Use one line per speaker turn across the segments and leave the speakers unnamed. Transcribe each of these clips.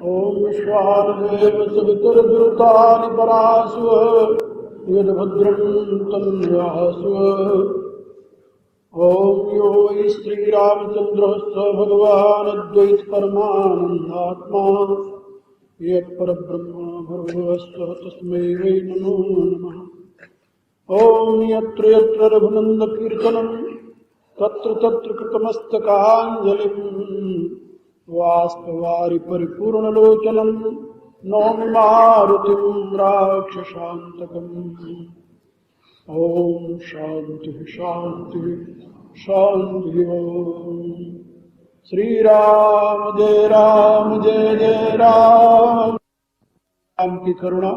ओम विश्वादेव सवितुर्द्रुतानि परास्व यद्भद्रं तन्यास्व। ओम यो वै श्रीरामचन्द्रः स भगवान् अद्वैत परमानन्दात्मा यत्परब्रह्म भर्गवः तस्मै वै नमो नमः। ओम यत्र यत्र रघुनन्दकीर्तनं तत्र तत्र कृतमस्तकाञ्जलिम् वाष्पवारि परिपूर्णलोचनं नौमि मारुतिं राक्षसान्तकम्। ओम शांति शांति शांति। ओम श्री राम जय राम। राम की करुणा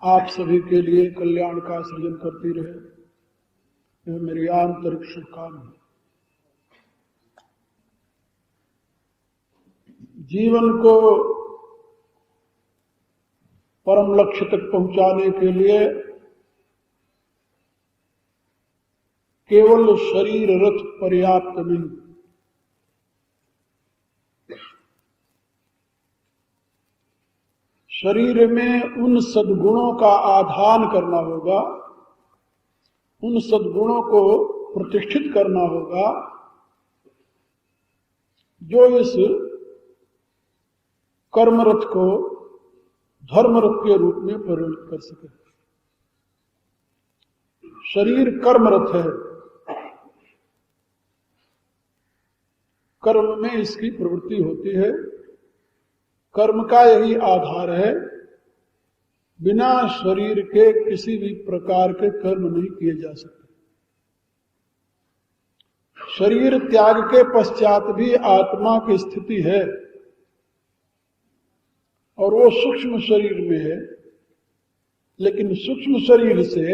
आप सभी के लिए कल्याण का सृजन करती रहे, यह मेरी आंतरिक शुभकामना। जीवन को परम लक्ष्य तक पहुंचाने के लिए केवल शरीर रथ पर्याप्त नहीं, शरीर में उन सद्गुणों का आधान करना होगा, उन सद्गुणों को प्रतिष्ठित करना होगा जो इस कर्मरथ को धर्मरथ के रूप में परिणत कर सके। शरीर कर्मरथ है, कर्म में इसकी प्रवृत्ति होती है, कर्म का यही आधार है। बिना शरीर के किसी भी प्रकार के कर्म नहीं किए जा सकते। शरीर त्याग के पश्चात भी आत्मा की स्थिति है और वो सूक्ष्म शरीर में है, लेकिन सूक्ष्म शरीर से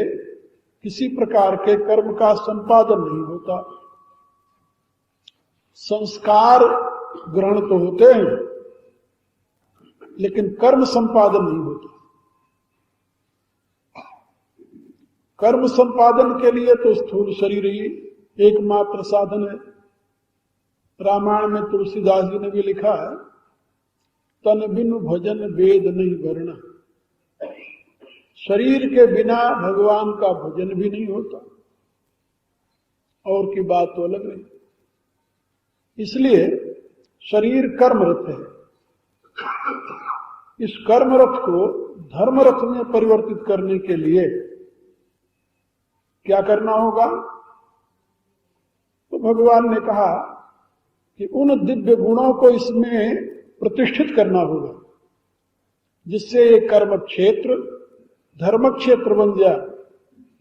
किसी प्रकार के कर्म का संपादन नहीं होता। संस्कार ग्रहण तो होते हैं लेकिन कर्म संपादन नहीं होता। कर्म संपादन के लिए तो स्थूल शरीर ही एकमात्र साधन है। रामायण में तुलसीदास जी ने भी लिखा है, तन बिनु भजन वेद नहीं वर्ण। शरीर के बिना भगवान का भजन भी नहीं होता, और की बात तो अलग नहीं। इसलिए शरीर कर्मरथ है। इस कर्मरथ को धर्मरथ में परिवर्तित करने के लिए क्या करना होगा? तो भगवान ने कहा कि उन दिव्य गुणों को इसमें प्रतिष्ठित करना होगा जिससे एक कर्म क्षेत्र धर्म क्षेत्र बन जाए,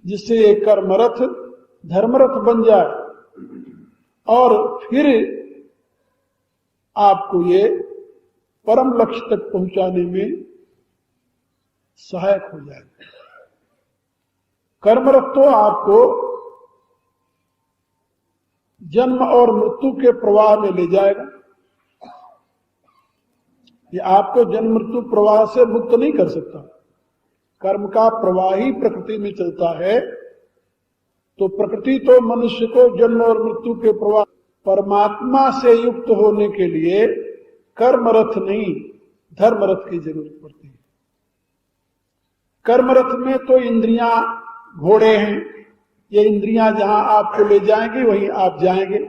जिससे एक कर्मरथ धर्मरथ बन जाए और फिर आपको ये परम लक्ष्य तक पहुंचाने में सहायक हो जाएगा। कर्मरथ तो आपको जन्म और मृत्यु के प्रवाह में ले जाएगा। ये आपको जन्म मृत्यु प्रवाह से मुक्त नहीं कर सकता। कर्म का प्रवाह ही प्रकृति में चलता है, तो प्रकृति तो मनुष्य को जन्म और मृत्यु के प्रवाह परमात्मा से युक्त होने के लिए कर्मरथ नहीं धर्मरथ की जरूरत पड़ती है। कर्मरथ में तो इंद्रियां घोड़े हैं, ये इंद्रियां जहां आपको ले जाएंगी वहीं आप जाएंगे।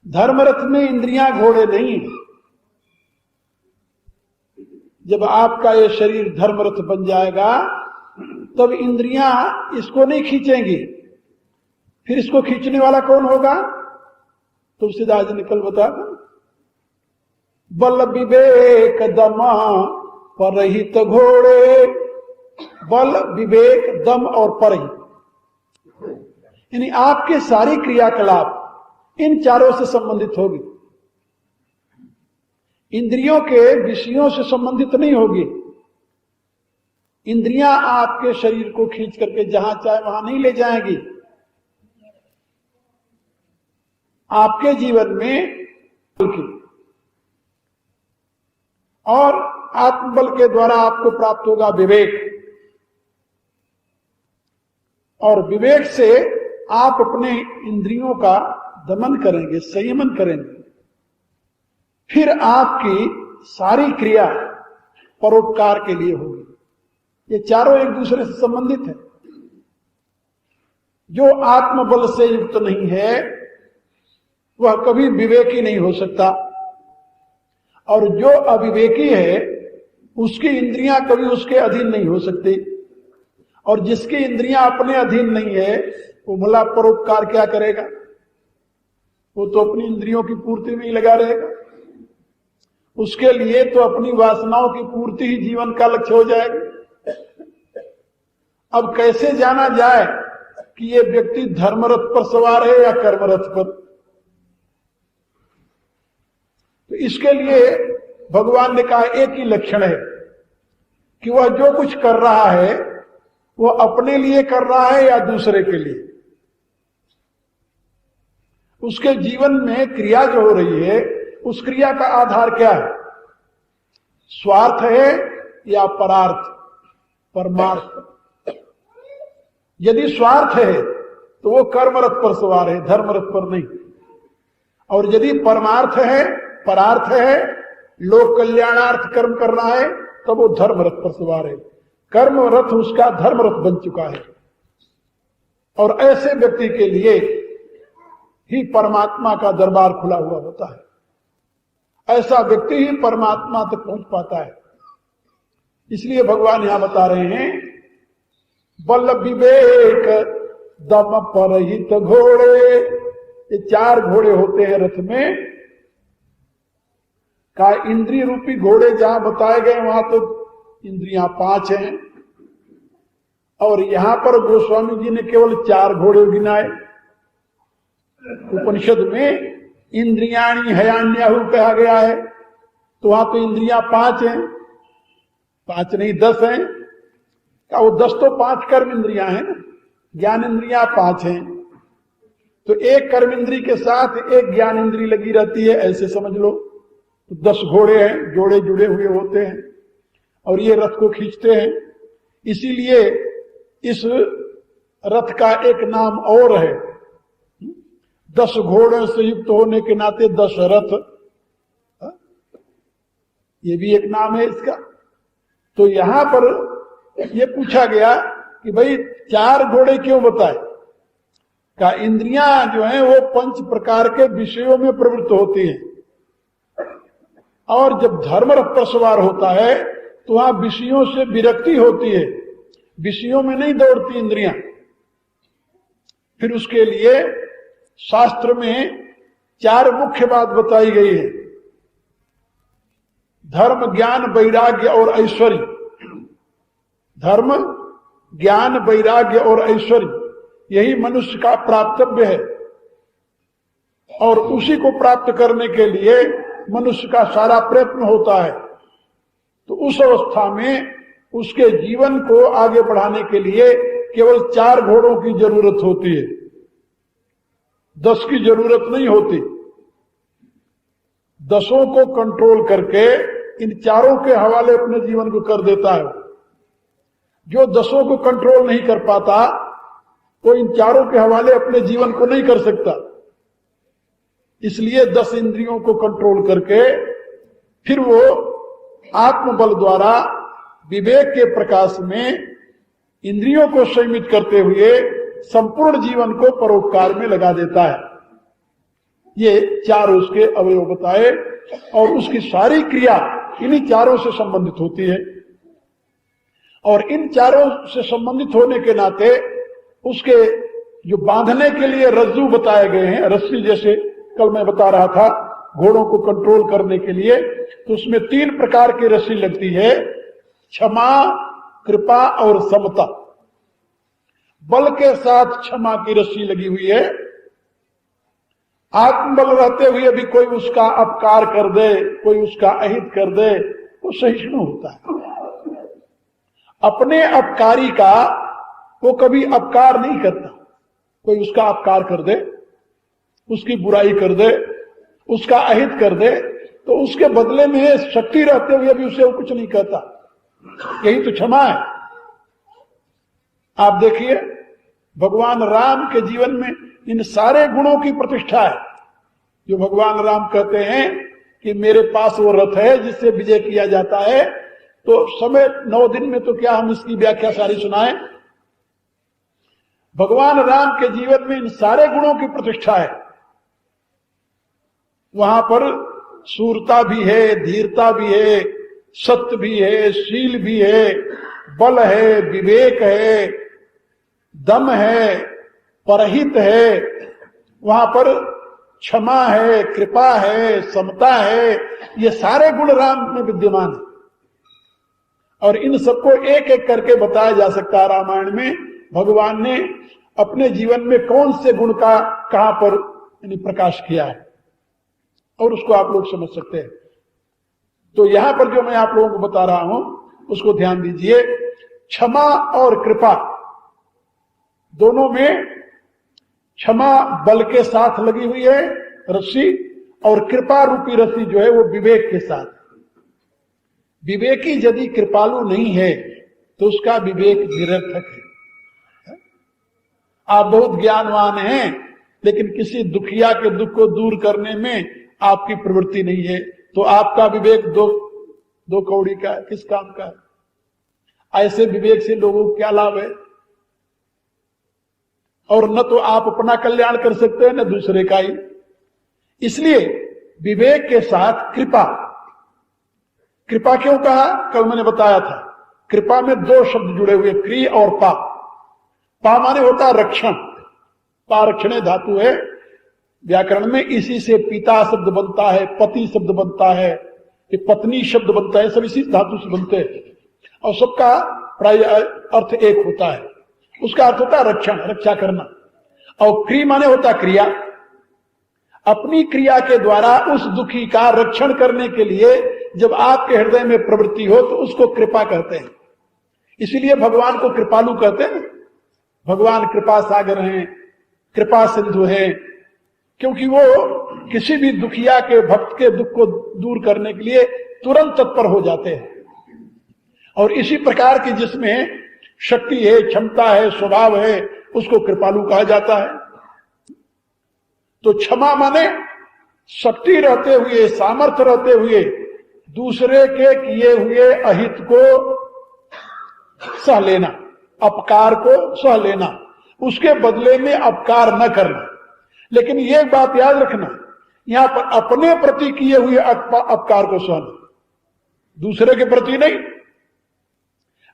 धर्मरथ में इंद्रियां घोड़े नहीं है। जब आपका ये शरीर धर्मरथ बन जाएगा तब इंद्रियां इसको नहीं खींचेंगी। फिर इसको खींचने वाला कौन होगा? तुलसीदास जी ने कल बताया, बल विवेक दम परहित घोड़े। बल विवेक दम और परहित, यानी आपके सारी क्रियाकलाप इन चारों से संबंधित होगी, इंद्रियों के विषयों से संबंधित नहीं होगी। इंद्रियां आपके शरीर को खींच करके जहां चाहे वहां नहीं ले जाएंगी। आपके जीवन में और आत्मबल के द्वारा आपको प्राप्त होगा विवेक, और विवेक से आप अपने इंद्रियों का दमन करेंगे, संयमन करेंगे। फिर आपकी सारी क्रिया परोपकार के लिए होगी। ये चारों एक दूसरे से संबंधित है। जो आत्मबल से युक्त नहीं है वह कभी विवेकी नहीं हो सकता, और जो अविवेकी है उसकी इंद्रियां कभी उसके अधीन नहीं हो सकती, और जिसकी इंद्रियां अपने अधीन नहीं है वो भला परोपकार क्या करेगा? वो तो अपनी इंद्रियों की पूर्ति में ही लगा रहेगा। उसके लिए तो अपनी वासनाओं की पूर्ति ही जीवन का लक्ष्य हो जाएगा। अब कैसे जाना जाए कि ये व्यक्ति धर्मरथ पर सवार है या कर्मरथ पर? तो इसके लिए भगवान ने कहा एक ही लक्षण है कि वह जो कुछ कर रहा है वह अपने लिए कर रहा है या दूसरे के लिए। उसके जीवन में क्रिया जो हो रही है उस क्रिया का आधार क्या है? स्वार्थ है या परार्थ, परमार्थ? यदि स्वार्थ है तो वो कर्मरथ पर सवार है, धर्मरथ पर नहीं। और यदि परमार्थ है, परार्थ है, लोक कल्याणार्थ कर्म करना है, तब वो धर्मरथ पर सवार है। कर्मरथ उसका धर्मरथ बन चुका है। और ऐसे व्यक्ति के लिए ही परमात्मा का दरबार खुला हुआ होता है। ऐसा व्यक्ति ही परमात्मा तक पहुंच पाता है। इसलिए भगवान यहां बता रहे हैं, बल विवेक दम परहित घोड़े। ये 4 घोड़े होते हैं रथ में। का इंद्रिय रूपी घोड़े जहां बताए गए वहां तो इंद्रियां 5 हैं, और यहां पर गोस्वामी जी ने केवल 4 घोड़े गिनाए। उपनिषद में इंद्रियाणी हयान्याहु कहा गया है, तो वहां तो इंद्रियां 5 हैं, 5 नहीं 10 हैं। क्या वो 10 तो 5 कर्म इंद्रियां हैं ना, ज्ञान इंद्रियां 5 हैं, तो एक कर्म इंद्री के साथ एक ज्ञान इंद्री लगी रहती है, ऐसे समझ लो। तो 10 घोड़े हैं, जोड़े जुड़े हुए होते हैं और ये रथ को खींचते हैं। इसीलिए इस रथ का एक नाम और है, 10 घोड़ों से युक्त होने के नाते 10 रथ, ये भी एक नाम है इसका। तो यहां पर यह पूछा गया कि भाई 4 घोड़े क्यों बताए? का इंद्रियां जो हैं वो 5 प्रकार के विषयों में प्रवृत्त होती हैं, और जब धर्मरथ पर सवार होता है तो वहां विषयों से विरक्ति होती है, विषयों में नहीं दौड़ती इंद्रियां। फिर उसके लिए शास्त्र में 4 मुख्य बात बताई गई है, धर्म, ज्ञान, वैराग्य और ऐश्वर्य। धर्म, ज्ञान, वैराग्य और ऐश्वर्य, यही मनुष्य का प्राप्तव्य है, और उसी को प्राप्त करने के लिए मनुष्य का सारा प्रयत्न होता है। तो उस अवस्था में उसके जीवन को आगे बढ़ाने के लिए केवल 4 घोड़ों की जरूरत होती है, 10 की जरूरत नहीं होती। 10 को कंट्रोल करके इन 4 के हवाले अपने जीवन को कर देता है। जो 10 को कंट्रोल नहीं कर पाता वो इन 4 के हवाले अपने जीवन को नहीं कर सकता। इसलिए 10 इंद्रियों को कंट्रोल करके फिर वो आत्मबल द्वारा विवेक के प्रकाश में इंद्रियों को संयमित करते हुए संपूर्ण जीवन को परोपकार में लगा देता है। ये 4 उसके अवयव बताए, और उसकी सारी क्रिया इन्हीं 4 से संबंधित होती है। और इन 4 से संबंधित होने के नाते उसके जो बांधने के लिए रज्जू बताए गए हैं, रस्सी जैसे कल मैं बता रहा था घोड़ों को कंट्रोल करने के लिए, तो उसमें 3 प्रकार की रस्सी लगती है, क्षमा, कृपा और समता। बल के साथ क्षमा की रस्सी लगी हुई है। आत्मबल रहते हुए भी कोई उसका अपकार कर दे, कोई उसका अहित कर दे, वो सहिष्णु होता है। अपने अपकारी का वो कभी अपकार नहीं करता। कोई उसका अपकार कर दे, उसकी बुराई कर दे, उसका अहित कर दे, तो उसके बदले में शक्ति रहते हुए भी उसे वो कुछ नहीं कहता। यही तो क्षमा है। आप देखिए भगवान राम के जीवन में इन सारे गुणों की प्रतिष्ठा है। जो भगवान राम कहते हैं कि मेरे पास वो रथ है जिससे विजय किया जाता है, तो समय 9 दिन में तो क्या हम इसकी व्याख्या सारी सुनाएं। भगवान राम के जीवन में इन सारे गुणों की प्रतिष्ठा है। वहां पर शूरता भी है, धीरता भी है, सत्य भी है, शील भी है, बल है, विवेक है, दम है, परहित है, वहां पर क्षमा है, कृपा है, समता है, ये सारे गुण राम में विद्यमान है। और इन सबको एक एक करके बताया जा सकता है रामायण में भगवान ने अपने जीवन में कौन से गुण का कहां पर प्रकाश किया है, और उसको आप लोग समझ सकते हैं। तो यहां पर जो मैं आप लोगों को बता रहा हूं उसको ध्यान दीजिए। क्षमा और कृपा दोनों में क्षमा बल के साथ लगी हुई है रस्सी, और कृपा रूपी रस्सी जो है वो विवेक के साथ। विवेकी यदि कृपालु नहीं है तो उसका विवेक निरर्थक है। आप बहुत ज्ञानवान हैं लेकिन किसी दुखिया के दुख को दूर करने में आपकी प्रवृत्ति नहीं है, तो आपका विवेक दो कौड़ी का है, किस काम का है। ऐसे विवेक से लोगों को क्या लाभ है। और न तो आप अपना कल्याण कर सकते हैं न दूसरे का ही। इसलिए विवेक के साथ कृपा। कृपा क्यों कहा, कल मैंने बताया था। कृपा में 2 शब्द जुड़े हुए, क्री और पा। पा माने होता है रक्षण, पारक्षणे धातु है व्याकरण में, इसी से पिता शब्द बनता है, पति शब्द बनता है, पत्नी शब्द बनता है, सब इसी धातु से बनते हैं। और सबका प्राय अर्थ एक होता है। उसका अर्थ होता है रक्षण, रक्षा करना। और क्री माने होता क्रिया। अपनी क्रिया के द्वारा उस दुखी का रक्षण करने के लिए जब आपके हृदय में प्रवृत्ति हो तो उसको कृपा कहते हैं। इसीलिए भगवान को कृपालु कहते हैं। भगवान कृपा सागर हैं, कृपा सिंधु हैं, क्योंकि वो किसी भी दुखिया के भक्त के दुख को दूर करने के लिए तुरंत तत्पर हो जाते हैं। और इसी प्रकार की जिसमें शक्ति है, क्षमता है, स्वभाव है, उसको कृपालु कहा जाता है। तो क्षमा माने शक्ति रहते हुए, सामर्थ्य रहते हुए दूसरे के किए हुए अहित को सह लेना, अपकार को सह लेना, उसके बदले में अपकार न करना। लेकिन ये बात याद रखना, यहां पर अपने प्रति किए हुए अपकार को सहना, दूसरे के प्रति नहीं।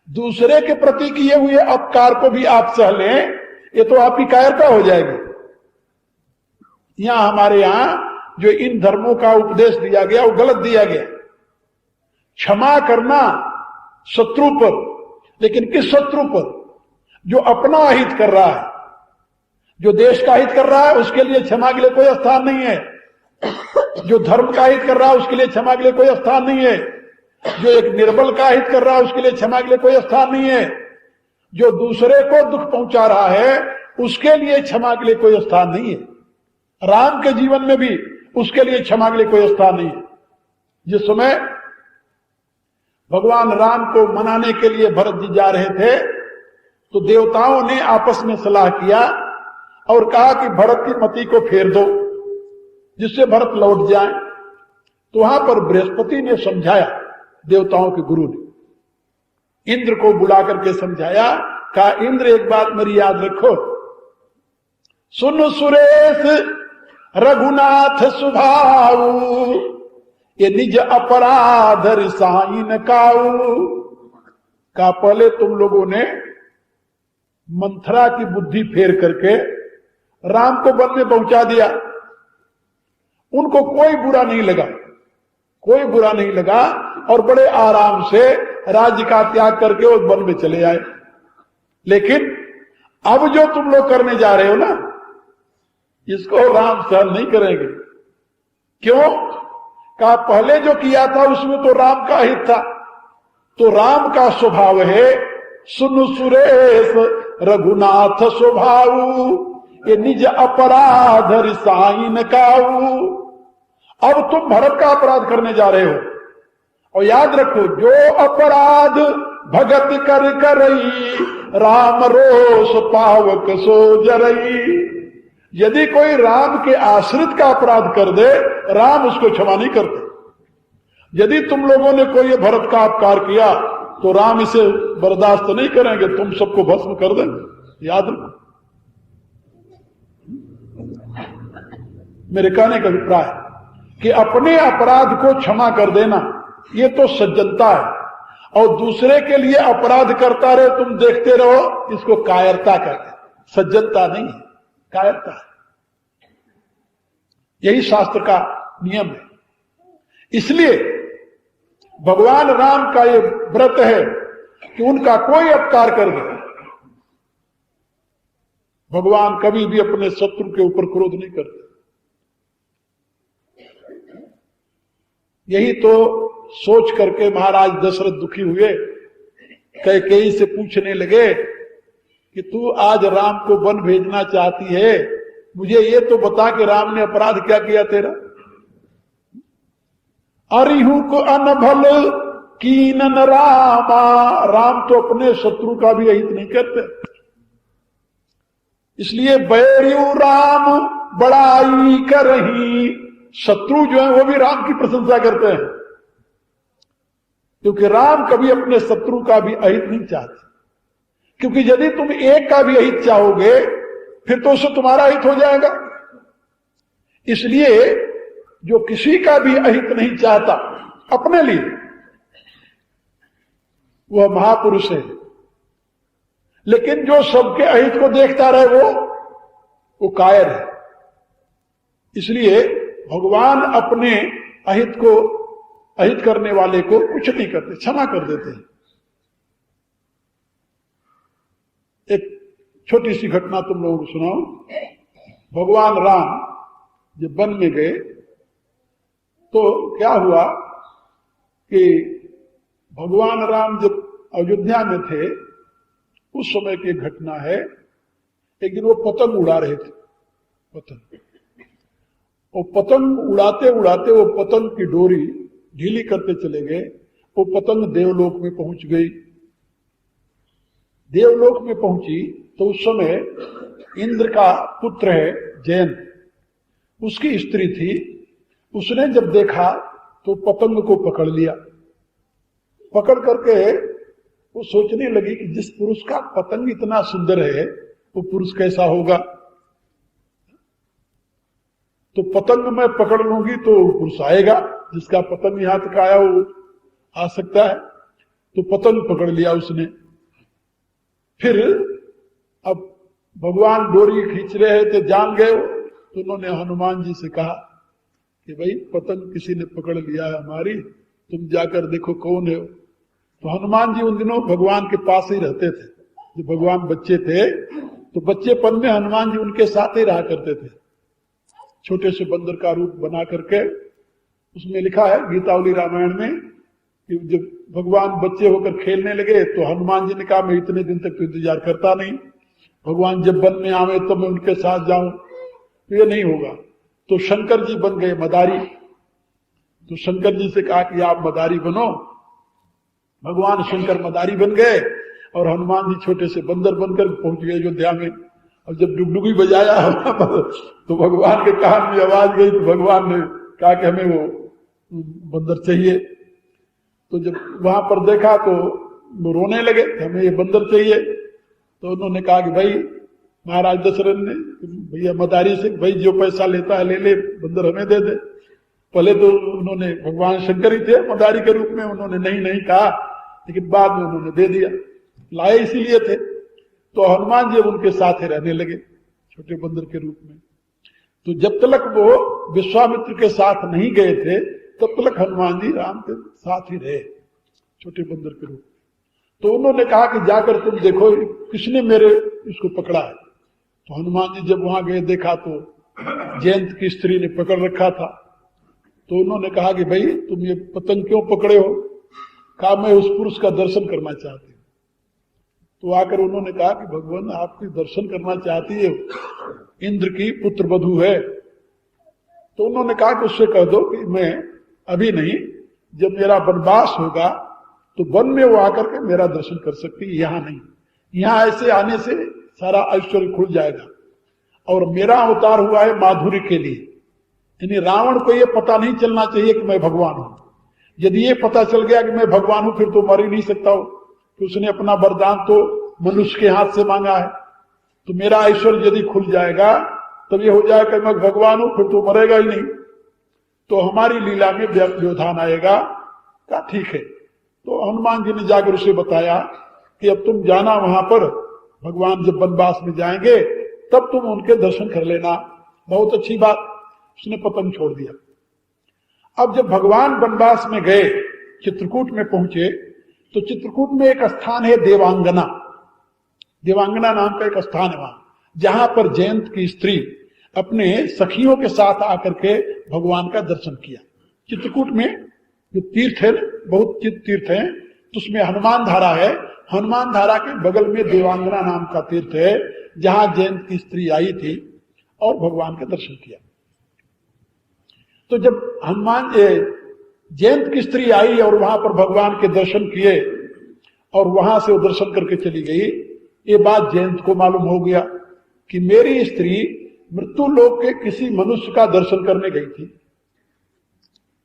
दूसरे के प्रति किए हुए अपकार को भी आप सह लें, ये तो आपकी कायरता हो जाएगी। यहां हमारे यहां जो इन धर्मों का उपदेश दिया गया वो गलत दिया गया। क्षमा करना शत्रु पर, लेकिन किस शत्रु पर? जो अपना हित कर रहा है, जो देश का हित कर रहा है, उसके लिए क्षमा के लिए कोई स्थान नहीं है। जो धर्म का हित कर रहा है उसके लिए क्षमा के लिए कोई स्थान नहीं है। जो एक निर्बल का हित कर रहा है उसके लिए क्षमा के लिए कोई स्थान नहीं है। जो दूसरे को दुख पहुंचा रहा है उसके लिए क्षमा के लिए कोई स्थान नहीं है। राम के जीवन में भी उसके लिए क्षमा के लिए कोई स्थान नहीं है। जिस समय भगवान राम को मनाने के लिए भरत जी जा रहे थे तो देवताओं ने आपस में सलाह किया और कहा कि भरत की मति को फेर दो जिससे भरत लौट जाए। तो वहां पर बृहस्पति ने समझाया, देवताओं के गुरु ने इंद्र को बुला करके समझाया, कहा इंद्र एक बात मेरी याद रखो, सुन सुरेश रघुनाथ सुभाऊ, ये निज अपराध रिसाइन काऊ। का पहले तुम लोगों ने मंथरा की बुद्धि फेर करके राम को वन में पहुंचा दिया। उनको कोई बुरा नहीं लगा, कोई बुरा नहीं लगा, और बड़े आराम से राज्य का त्याग करके वो वन में चले आए। लेकिन अब जो तुम लोग करने जा रहे हो ना, इसको राम सहन नहीं करेंगे। क्यों? कहा पहले जो किया था उसमें तो राम का हित था। तो राम का स्वभाव है सुन सुरेश रघुनाथ स्वभाव, ये निज अपराध रिसाइन काऊ। अब तुम भरत का अपराध करने जा रहे हो। और याद रखो, जो अपराध भगत कर करई, राम रोष पावक सो जरई। यदि कोई राम के आश्रित का अपराध कर दे, राम उसको क्षमा नहीं करते। यदि तुम लोगों ने कोई भरत का अपकार किया तो राम इसे बर्दाश्त नहीं करेंगे, तुम सबको भस्म कर देंगे। याद रखो, मेरे कहने का अभिप्राय कि अपने अपराध को क्षमा कर देना ये तो सज्जनता है, और दूसरे के लिए अपराध करता रहे तुम देखते रहो, इसको कायरता कहते हैं। सज्जनता नहीं है, कायरता है। यही शास्त्र का नियम है। इसलिए भगवान राम का ये व्रत है कि उनका कोई अपकार कर दे, भगवान कभी भी अपने शत्रु के ऊपर क्रोध नहीं करते। यही तो सोच करके महाराज दशरथ दुखी हुए, कैकेयी से पूछने लगे कि तू आज राम को वन भेजना चाहती है, मुझे ये तो बता कि राम ने अपराध क्या किया तेरा। अरिहु को अनभल कीनन रामा, राम तो अपने शत्रु का भी अहित नहीं करते। इसलिए बैरियु राम बड़ाई करही, शत्रु जो है वो भी राम की प्रशंसा करते हैं, क्योंकि राम कभी अपने शत्रु का भी अहित नहीं चाहते। क्योंकि यदि तुम एक का भी अहित चाहोगे फिर तो उससे तुम्हारा अहित हो जाएगा। इसलिए जो किसी का भी अहित नहीं चाहता अपने लिए, वह महापुरुष है। लेकिन जो सबके अहित को देखता रहे वो कायर है। इसलिए भगवान अपने अहित करने वाले को कुछ नहीं करते, क्षमा कर देते हैं। एक छोटी सी घटना तुम लोगों को सुनाओ। भगवान राम जब वन में गए तो क्या हुआ कि भगवान राम जब अयोध्या में थे उस समय की घटना है। एक दिन वो पतंग उड़ा रहे थे, पतंग उड़ाते उड़ाते वो पतंग की डोरी ढीली करते चले गए। वो पतंग देवलोक में पहुंच गई। देवलोक में पहुंची तो उस समय इंद्र का पुत्र है जयंत, उसकी स्त्री थी। उसने जब देखा तो पतंग को पकड़ लिया। पकड़ करके वो सोचने लगी कि जिस पुरुष का पतंग इतना सुंदर है वो पुरुष कैसा होगा। तो पतंग मैं पकड़ लूंगी तो पुरुष आएगा, जिसका पतंग यहां तक आया वो आ सकता है। तो पतंग पकड़ लिया उसने। फिर अब भगवान डोरी खींच रहे थे, जान गए वो, तो उन्होंने हनुमान जी से कहा कि भाई पतंग किसी ने पकड़ लिया है हमारी, तुम जाकर देखो कौन है। तो हनुमान जी उन दिनों भगवान के पास ही रहते थे। जब भगवान बच्चे थे तो बच्चेपन में हनुमान जी उनके साथ ही रहा करते थे, छोटे से बंदर का रूप बना करके। उसमें लिखा है गीतावली रामायण में कि जब भगवान बच्चे होकर खेलने लगे तो हनुमान जी ने कहा मैं इतने दिन तक तो इंतजार करता नहीं, भगवान जब वन में आवे तो मैं उनके साथ जाऊं, तो ये नहीं होगा। तो शंकर जी बन गए मदारी। तो शंकर जी से कहा कि आप मदारी बनो। भगवान शंकर मदारी बन गए और हनुमान जी छोटे से बंदर बनकर पहुंच गए अयोध्या में। और जब डुगडुगी बजाया तो भगवान के कान में आवाज गई, तो भगवान ने कहा कि हमें वो बंदर चाहिए। तो जब वहां पर देखा तो वो रोने लगे, हमें ये बंदर चाहिए। तो उन्होंने कहा कि भाई महाराज दशरथ ने भैया मदारी से भाई जो पैसा लेता है ले ले, बंदर हमें दे दे। पहले तो उन्होंने भगवान शंकर ही थे मदारी के रूप में, उन्होंने नहीं कहा, लेकिन बाद में उन्होंने दे दिया। लाए इसीलिए थे। तो हनुमान जी उनके साथ ही रहने लगे छोटे बंदर के रूप में। तो जब तक वो विश्वामित्र के साथ नहीं गए थे तब तक हनुमान जी राम के साथ ही रहे छोटे बंदर के रूप में। तो उन्होंने कहा कि जाकर तुम देखो किसने मेरे इसको पकड़ा है। तो हनुमान जी जब वहां गए देखा तो जयंत की स्त्री ने पकड़ रखा था। तो उन्होंने कहा कि भाई तुम ये पतंग क्यों पकड़े हो। कहा मैं उस पुरुष का दर्शन करना चाहती हूँ। तो आकर उन्होंने कहा कि भगवान आपके दर्शन करना चाहती है, इंद्र की पुत्र वधू है। तो उन्होंने कहा कि उससे कह दो कि मैं अभी नहीं, जब मेरा वनवास होगा तो वन में वो आकर के मेरा दर्शन कर सकती है, यहां नहीं। यहां ऐसे आने से सारा ऐश्वर्य खुल जाएगा। और मेरा अवतार हुआ है माधुर्य के लिए, यानी रावण को ये पता नहीं चलना चाहिए कि मैं भगवान हूं। यदि ये पता चल गया कि मैं भगवान हूं, फिर तो मर ही नहीं सकता हो, कि उसने अपना वरदान तो मनुष्य के हाथ से मांगा है, तो मेरा ऐश्वर्य यदि खुल जाएगा तब ये हो जाएगा कि मैं भगवान हूं, फिर तो मरेगा ही नहीं। तो हमारी लीला में व्यवधान आएगा। क्या ठीक है। तो हनुमान जी ने जाकर उसे बताया कि अब तुम जाना वहां पर, भगवान जब वनवास में जाएंगे तब तुम उनके दर्शन कर लेना। बहुत अच्छी बात। उसने पतंग छोड़ दिया। अब जब भगवान वनवास में गए, चित्रकूट में पहुंचे, तो चित्रकूट में एक स्थान है देवांगना। देवांगना नाम का एक स्थान है वहां, जहां पर जयंत की स्त्री अपने सखियों के साथ आकर के भगवान का दर्शन किया। चित्रकूट में जो तीर्थ है, बहुत तीर्थ है, तो उसमें हनुमान धारा है। हनुमान धारा के बगल में देवांगना नाम का तीर्थ है, जहां जयंत की स्त्री आई थी और भगवान का दर्शन किया। तो जब हनुमान जयंत की स्त्री आई और वहां पर भगवान के दर्शन किए और वहां से वो दर्शन करके चली गई, ये बात जयंत को मालूम हो गया कि मेरी स्त्री मृत्यु लोक के किसी मनुष्य का दर्शन करने गई थी।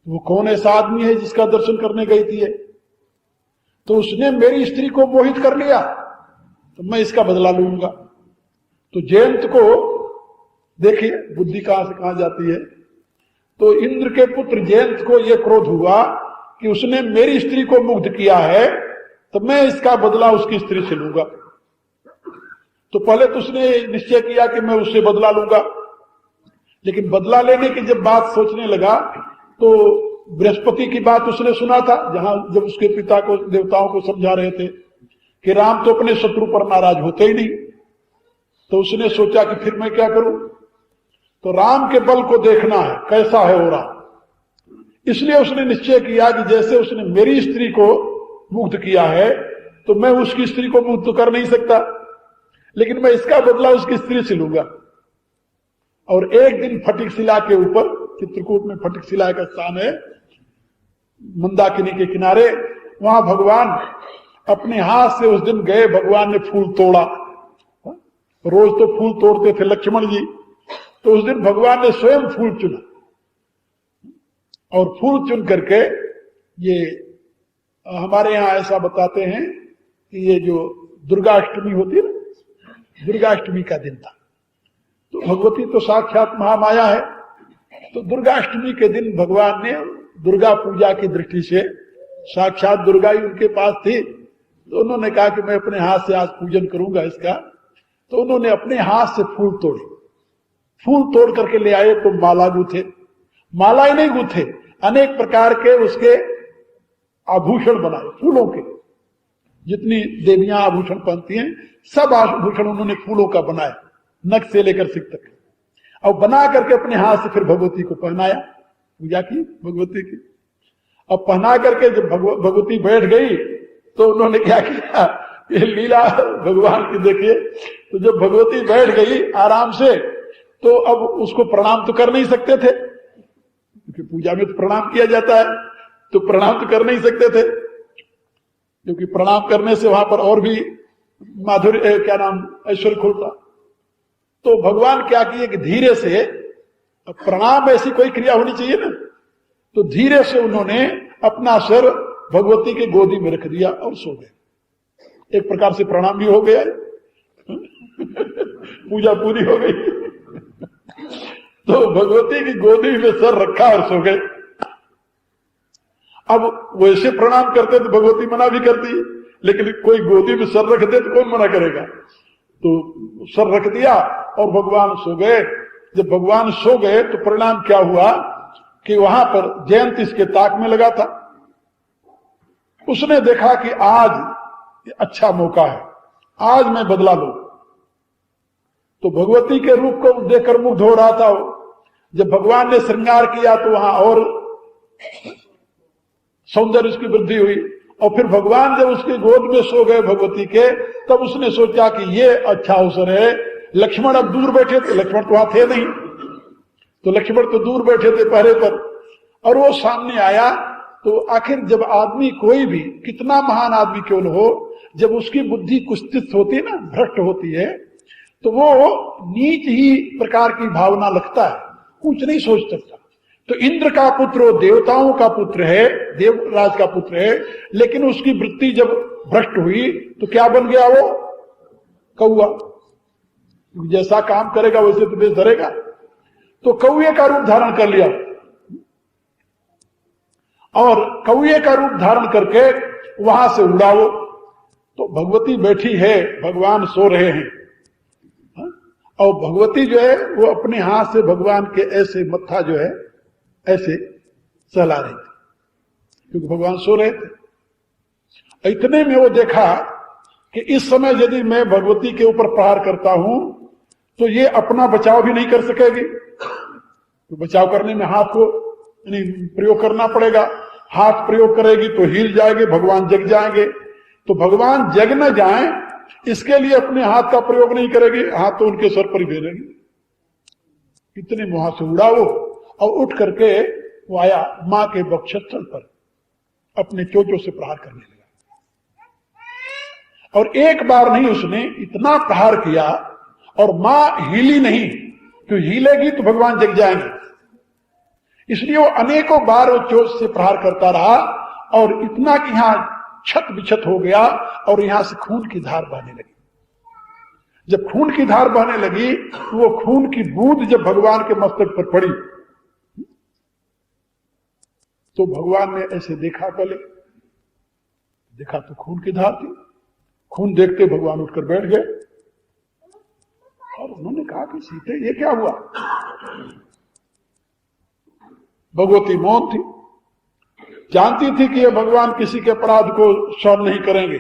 वो कौन ऐसा आदमी है जिसका दर्शन करने गई थी? तो उसने मेरी स्त्री को मोहित कर लिया, तो मैं इसका बदला लूंगा। तो जयंत को देखिए बुद्धि कहां से कहां जाती है। तो इंद्र के पुत्र जयंत को यह क्रोध हुआ कि उसने मेरी स्त्री को मुग्ध किया है, तो मैं इसका बदला उसकी स्त्री से लूंगा। तो पहले तो उसने निश्चय किया कि मैं उससे बदला लूंगा, लेकिन बदला लेने की जब बात सोचने लगा तो बृहस्पति की बात उसने सुना था, जहां जब उसके पिता को देवताओं को समझा रहे थे कि राम तो अपने शत्रु पर नाराज होते ही नहीं। तो उसने सोचा कि फिर मैं क्या करूं, तो राम के बल को देखना है कैसा है हो रहा। इसलिए उसने निश्चय किया कि जैसे उसने मेरी स्त्री को मुग्ध किया है, तो मैं उसकी स्त्री को मुग्ध तो कर नहीं सकता, लेकिन मैं इसका बदला उसकी स्त्री से लूंगा। और एक दिन फटिक शिला के ऊपर, चित्रकूट में फटिक शिला का स्थान है मंदाकिनी के किनारे, वहां भगवान अपने हाथ से उस दिन गए, भगवान ने फूल तोड़ा। रोज तो फूल तोड़ते थे लक्ष्मण जी, तो उस दिन भगवान ने स्वयं फूल चुना और फूल चुन करके, ये हमारे यहां ऐसा बताते हैं कि ये जो दुर्गाष्टमी होती है ना, दुर्गाष्टमी का दिन था। तो भगवती तो साक्षात महामाया है, तो दुर्गाष्टमी के दिन भगवान ने दुर्गा पूजा की दृष्टि से, साक्षात दुर्गा ही उनके पास थी, तो उन्होंने कहा कि मैं अपने हाथ से आज पूजन करूंगा इसका। तो उन्होंने अपने हाथ से फूल तोड़े, फूल तोड़ करके ले आए, तो माला गूथे। माला ही नहीं गूथे, अनेक प्रकार के उसके आभूषण बनाए फूलों के। जितनी देवियां आभूषण पहनती हैं सब आभूषण उन्होंने फूलों का बनाया, नख से लेकर सिर तक। और बना करके अपने हाथ से फिर भगवती को पहनाया, पूजा की भगवती की। अब पहना करके जब भगवती बैठ गई तो उन्होंने क्या किया, ये लीला भगवान की देखिए। तो जब भगवती बैठ गई आराम से, तो अब उसको प्रणाम तो कर नहीं सकते थे, क्योंकि पूजा में तो प्रणाम किया जाता है, तो प्रणाम तो कर नहीं सकते थे, क्योंकि प्रणाम करने से वहां पर और भी माधुर्य, क्या नाम, ऐश्वर्य खुलता। तो भगवान क्या किए कि धीरे से, प्रणाम ऐसी कोई क्रिया होनी चाहिए ना, तो धीरे से उन्होंने अपना सर भगवती की गोदी में रख दिया और सो गए। एक प्रकार से प्रणाम भी हो गया, पूजा पूरी हो गई। तो भगवती की गोदी में सर रखा और सो गए। अब वैसे प्रणाम करते तो भगवती मना भी करती, लेकिन कोई गोदी में सर रख दे तो कौन मना करेगा। तो सर रख दिया और भगवान सो गए। जब भगवान सो गए तो परिणाम क्या हुआ कि वहां पर जयंत इसके ताक में लगा था। उसने देखा कि आज अच्छा मौका है, आज मैं बदला लूं। तो भगवती के रूप को देखकर मुग्ध हो रहा था। जब भगवान ने श्रृंगार किया तो वहां और सौंदर्य उसकी वृद्धि हुई। और फिर भगवान जब उसकी गोद में सो गए भगवती के, तब उसने सोचा कि ये अच्छा अवसर है। लक्ष्मण अब दूर बैठे थे, लक्ष्मण तो वहां थे नहीं, तो लक्ष्मण तो दूर बैठे थे पहरे पर, और वो सामने आया। तो आखिर जब आदमी कोई भी, कितना महान आदमी क्यों न हो, जब उसकी बुद्धि कुत्सित होती है ना, भ्रष्ट होती है, तो वो नीच ही प्रकार की भावना लगता है, कुछ नहीं सोच सकता। तो इंद्र का पुत्र देवताओं का पुत्र है, देवराज का पुत्र है, लेकिन उसकी वृत्ति जब भ्रष्ट हुई तो क्या बन गया वो? कौआ। जैसा काम करेगा वैसे तो देश धरेगा, तो कौए का रूप धारण कर लिया। और कौए का रूप धारण करके वहां से उड़ा वो। तो भगवती बैठी है, भगवान सो रहे हैं, और भगवती जो है वो अपने हाथ से भगवान के ऐसे मत्था जो है ऐसे सहला रही थी, क्योंकि भगवान सो रहे थे। इतने में वो देखा कि इस समय यदि मैं भगवती के ऊपर प्रहार करता हूं तो ये अपना बचाव भी नहीं कर सकेगी, तो बचाव करने में हाथ को प्रयोग करना पड़ेगा। हाथ प्रयोग करेगी तो हिल जाएगी, भगवान जग जाएंगे। तो भगवान जग न जाए इसके लिए अपने हाथ का प्रयोग नहीं करेगी, हाथ तो उनके सर पर ही फेरेगी। इतने वहां से उड़ा वो, और उठ करके वो आया मां के वक्षस्थल पर, अपने चोचों से प्रहार करने लगा। और एक बार नहीं, उसने इतना प्रहार किया और मां हिली नहीं, तो हिलेगी तो भगवान जग जाएंगे। इसलिए वो अनेकों बार वो चोट से प्रहार करता रहा, और इतना कि यहां छत बिछत हो गया और यहां से खून की धार बहने लगी। जब खून की धार बहने लगी तो वो खून की बूंद जब भगवान के मस्तक पर पड़ी तो भगवान ने ऐसे देखा, पहले देखा तो खून की धार थी। खून देखते भगवान उठकर बैठ गए और उन्होंने कहा कि सीते ये क्या हुआ? भगवती मौन थी, जानती थी कि ये भगवान किसी के अपराध को सहन नहीं करेंगे।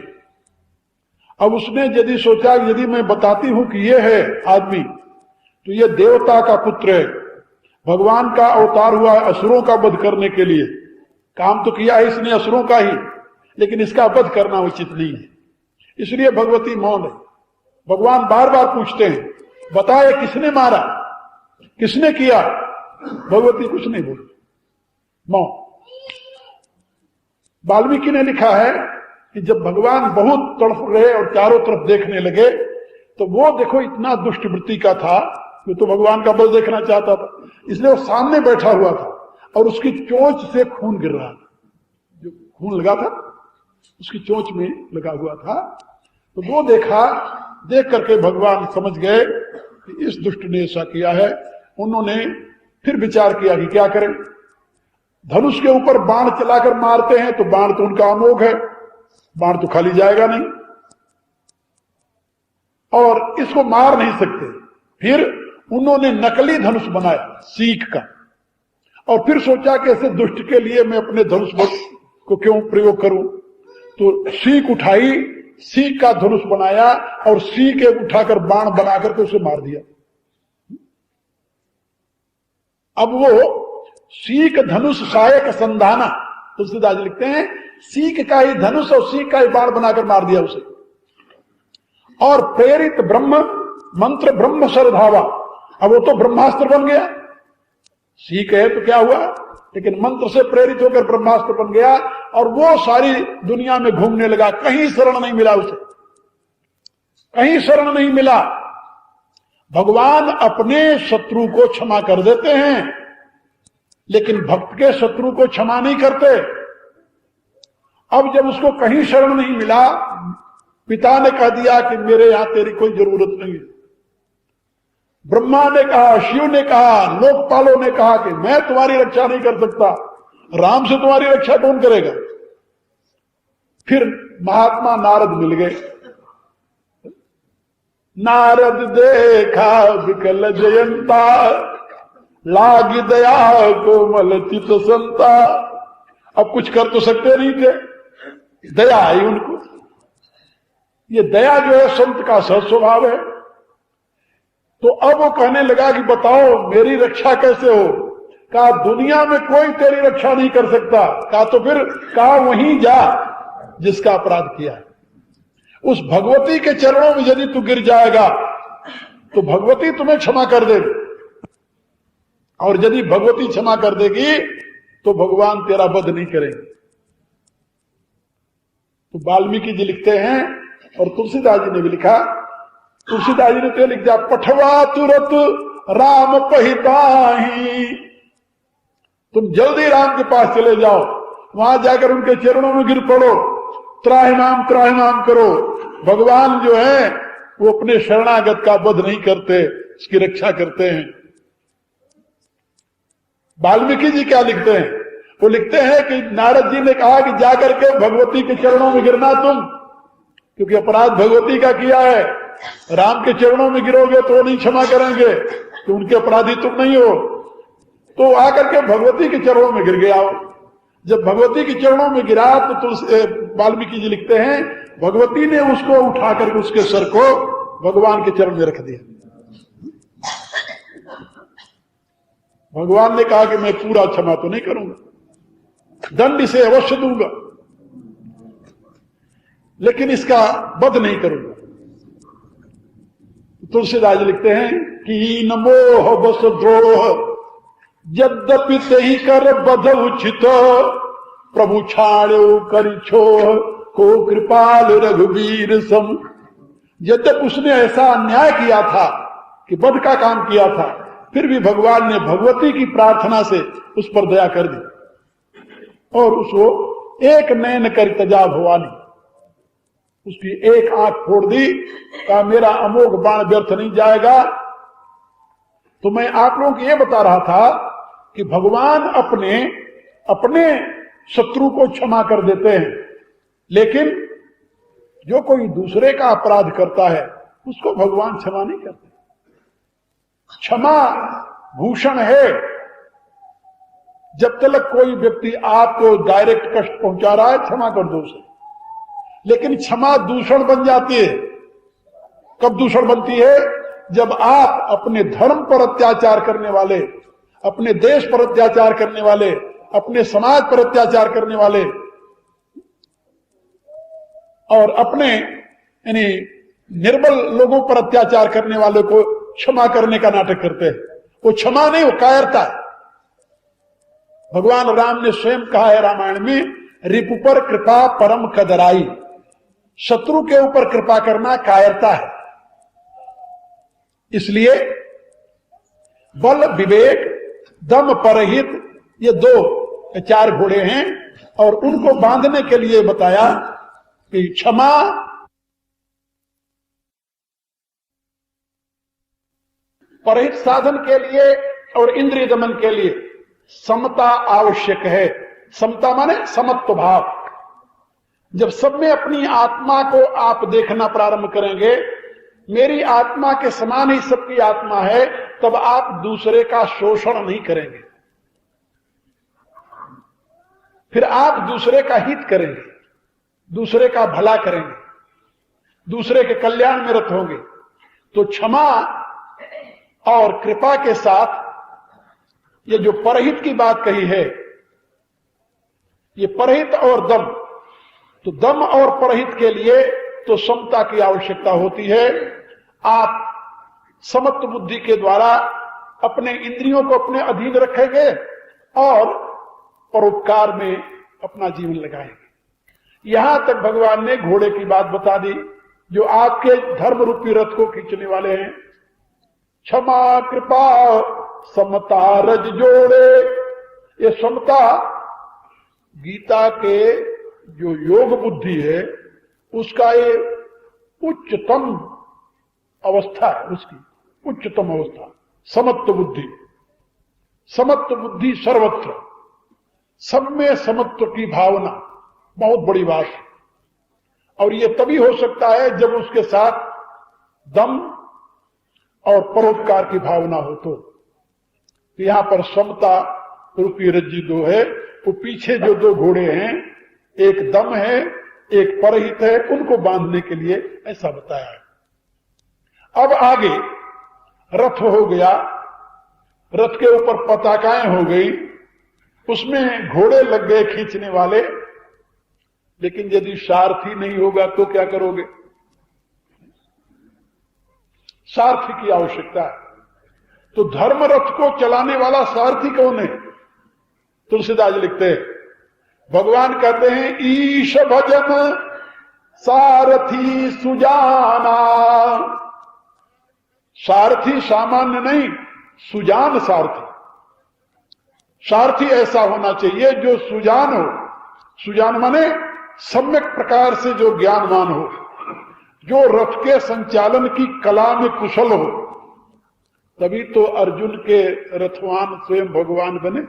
अब उसने यदि सोचा यदि मैं बताती हूं कि ये है आदमी तो ये देवता का पुत्र है, भगवान का अवतार हुआ है असुरों का वध करने के लिए। काम तो किया है इसने असुरों का ही, लेकिन इसका वध करना उचित नहीं है, इसलिए भगवती मौन है। भगवान बार बार पूछते हैं बताए किसने मारा, किसने किया? भगवती कुछ नहीं बोली, मौन। वाल्मीकि ने लिखा है कि जब भगवान बहुत तड़प रहे और चारों तरफ देखने लगे तो वो देखो इतना दुष्ट वृत्ति का था कि तो भगवान का बल देखना चाहता था, इसलिए वो सामने बैठा हुआ था और उसकी चोंच से खून गिर रहा था। जो खून लगा था उसकी चोंच में लगा हुआ था, तो वो देखा। देख करके भगवान समझ गए कि इस दुष्ट ने ऐसा किया है। उन्होंने फिर विचार किया कि क्या करें। धनुष के ऊपर बाण चलाकर मारते हैं तो बाण तो उनका अमोघ है, बाण तो खाली जाएगा नहीं, और इसको मार नहीं सकते। फिर उन्होंने नकली धनुष बनाया सीख का, और फिर सोचा कि ऐसे दुष्ट के लिए मैं अपने धनुष को क्यों प्रयोग करूं। तो सीख उठाई, सीख का धनुष बनाया और सीख उठाकर बाण बनाकर के उसे मार दिया। अब वो सीख धनुष सहायक संधाना, तुलसीदास लिखते हैं सीख का ही धनुष और सीख का ही बाण बनाकर मार दिया उसे। और प्रेरित ब्रह्म मंत्र ब्रह्म सरधावा, अब वो तो ब्रह्मास्त्र बन गया। सीख है तो क्या हुआ, लेकिन मंत्र से प्रेरित होकर ब्रह्मास्त्र बन गया और वो सारी दुनिया में घूमने लगा। कहीं शरण नहीं मिला उसे, कहीं शरण नहीं मिला। भगवान अपने शत्रु को क्षमा कर देते हैं, लेकिन भक्त के शत्रु को क्षमा नहीं करते। अब जब उसको कहीं शरण नहीं मिला, पिता ने कह दिया कि मेरे यहां तेरी कोई जरूरत नहीं है। ब्रह्मा ने कहा, शिव ने कहा, लोकपालों ने कहा कि मैं तुम्हारी रक्षा नहीं कर सकता, राम से तुम्हारी रक्षा कौन करेगा। फिर महात्मा नारद मिल गए। नारद देखा विकल जयंता, लागी दया कोमल चित संता। अब कुछ कर तो सकते नहीं थे, दया आई उनको। ये दया जो है संत का सहज स्वभाव है। तो अब वो कहने लगा कि बताओ मेरी रक्षा कैसे हो। कहा दुनिया में कोई तेरी रक्षा नहीं कर सकता। कहा तो फिर कहा वहीं जा जिसका अपराध किया है। उस भगवती के चरणों में यदि तू गिर जाएगा तो भगवती तुम्हें क्षमा कर देगी, और यदि भगवती क्षमा कर देगी तो भगवान तेरा वध नहीं करेंगे। तो वाल्मीकि जी लिखते हैं और तुलसीदास जी ने भी लिखा। तुलसीदास जी ने तो लिख दिया, पठवा तुरत राम पहिताही, तुम जल्दी राम के पास चले जाओ, वहां जाकर उनके चरणों में गिर पड़ो, त्राहिमाम करो। भगवान जो है वो अपने शरणागत का वध नहीं करते, उसकी रक्षा करते हैं। वाल्मीकि जी क्या लिखते हैं? वो लिखते हैं कि नारद जी ने कहा कि जाकर के भगवती के चरणों में गिरना तुम, क्योंकि अपराध भगवती का किया है। राम के चरणों में गिरोगे तो नहीं क्षमा करेंगे, तो उनके अपराधी तुम नहीं हो। तो आकर के भगवती के चरणों में गिर गया। जब भगवती के चरणों में गिरा तो वाल्मीकि जी लिखते हैं भगवती ने उसको उठाकर उसके सर को भगवान के चरण में रख दिया। भगवान ने कहा कि मैं पूरा क्षमा तो नहीं करूंगा, दंड इसे अवश्य दूंगा, लेकिन इसका वध नहीं करूंगा। तुलसीदास लिखते हैं कि नमोह बस द्रोह यद्यपि ही कर बध उचित, प्रभु छाड़ो करि छोह को कृपाल रघुवीर सम। यद्यपि उसने ऐसा अन्याय किया था कि वध का काम किया था, फिर भी भगवान ने भगवती की प्रार्थना से उस पर दया कर दी और उसको एक नयन कर तजाब भवानी, उसकी एक आंख फोड़ दी। कहा मेरा अमोघ बाण व्यर्थ नहीं जाएगा। तो मैं आप लोगों को यह बता रहा था कि भगवान अपने शत्रु को क्षमा कर देते हैं, लेकिन जो कोई दूसरे का अपराध करता है उसको भगवान क्षमा नहीं करते। क्षमा भूषण है। जब तक कोई व्यक्ति आपको डायरेक्ट कष्ट पहुंचा रहा है क्षमा कर दो उसे, लेकिन क्षमा दूषण बन जाती है। कब दूषण बनती है? जब आप अपने धर्म पर अत्याचार करने वाले, अपने देश पर अत्याचार करने वाले, अपने समाज पर अत्याचार करने वाले और अपने यानी निर्बल लोगों पर अत्याचार करने वाले को क्षमा करने का नाटक करते हैं। वो क्षमा नहीं, वो कायरता है। भगवान राम ने स्वयं कहा है रामायण में, रिपु पर कृपा परम कदराई। शत्रु के ऊपर कृपा करना कायरता है। इसलिए बल, विवेक, दम, परहित, ये 4 घोड़े हैं और उनको बांधने के लिए बताया कि क्षमा, परहित साधन के लिए और इंद्रिय दमन के लिए समता आवश्यक है। समता माने समत्व भाव। जब सब में अपनी आत्मा को आप देखना प्रारंभ करेंगे, मेरी आत्मा के समान ही सबकी आत्मा है, तब आप दूसरे का शोषण नहीं करेंगे, फिर आप दूसरे का हित करेंगे, दूसरे का भला करेंगे, दूसरे के कल्याण में रत होंगे। तो क्षमा और कृपा के साथ ये जो परहित की बात कही है, ये परहित और दम, तो दम और परहित के लिए तो समता की आवश्यकता होती है। आप समत्व बुद्धि के द्वारा अपने इंद्रियों को अपने अधीन रखेंगे और परोपकार में अपना जीवन लगाएंगे। यहां तक भगवान ने घोड़े की बात बता दी जो आपके धर्म रूपी रथ को खींचने वाले हैं। क्षमा कृपा समता रज जोड़े, ये समता गीता के जो योग बुद्धि है उसका ये उच्चतम अवस्था है, उसकी उच्चतम अवस्था समत्व बुद्धि। समत्व बुद्धि सर्वत्र, सब में समत्व की भावना बहुत बड़ी बात है। और ये तभी हो सकता है जब उसके साथ दम और परोपकार की भावना हो। तो यहां पर समता रूपी रज्जु 2 है। वो पीछे जो 2 घोड़े हैं, एक दम है, एक परहित है, उनको बांधने के लिए ऐसा बताया है। अब आगे रथ हो गया, रथ के ऊपर पताकाएं हो गई, उसमें घोड़े लग गए खींचने वाले। लेकिन यदि सारथी नहीं होगा तो क्या करोगे? सारथी की आवश्यकता है। तो धर्म रथ को चलाने वाला सारथी कौन है? तुलसीदास लिखते हैं, भगवान कहते हैं ईश भजन सारथी सुजाना। सारथी सामान्य नहीं, सुजान सारथी। सारथी ऐसा होना चाहिए जो सुजान हो, सुजान माने सम्यक प्रकार से जो ज्ञानवान हो, जो रथ के संचालन की कला में कुशल हो। तभी तो अर्जुन के रथवान स्वयं भगवान बने।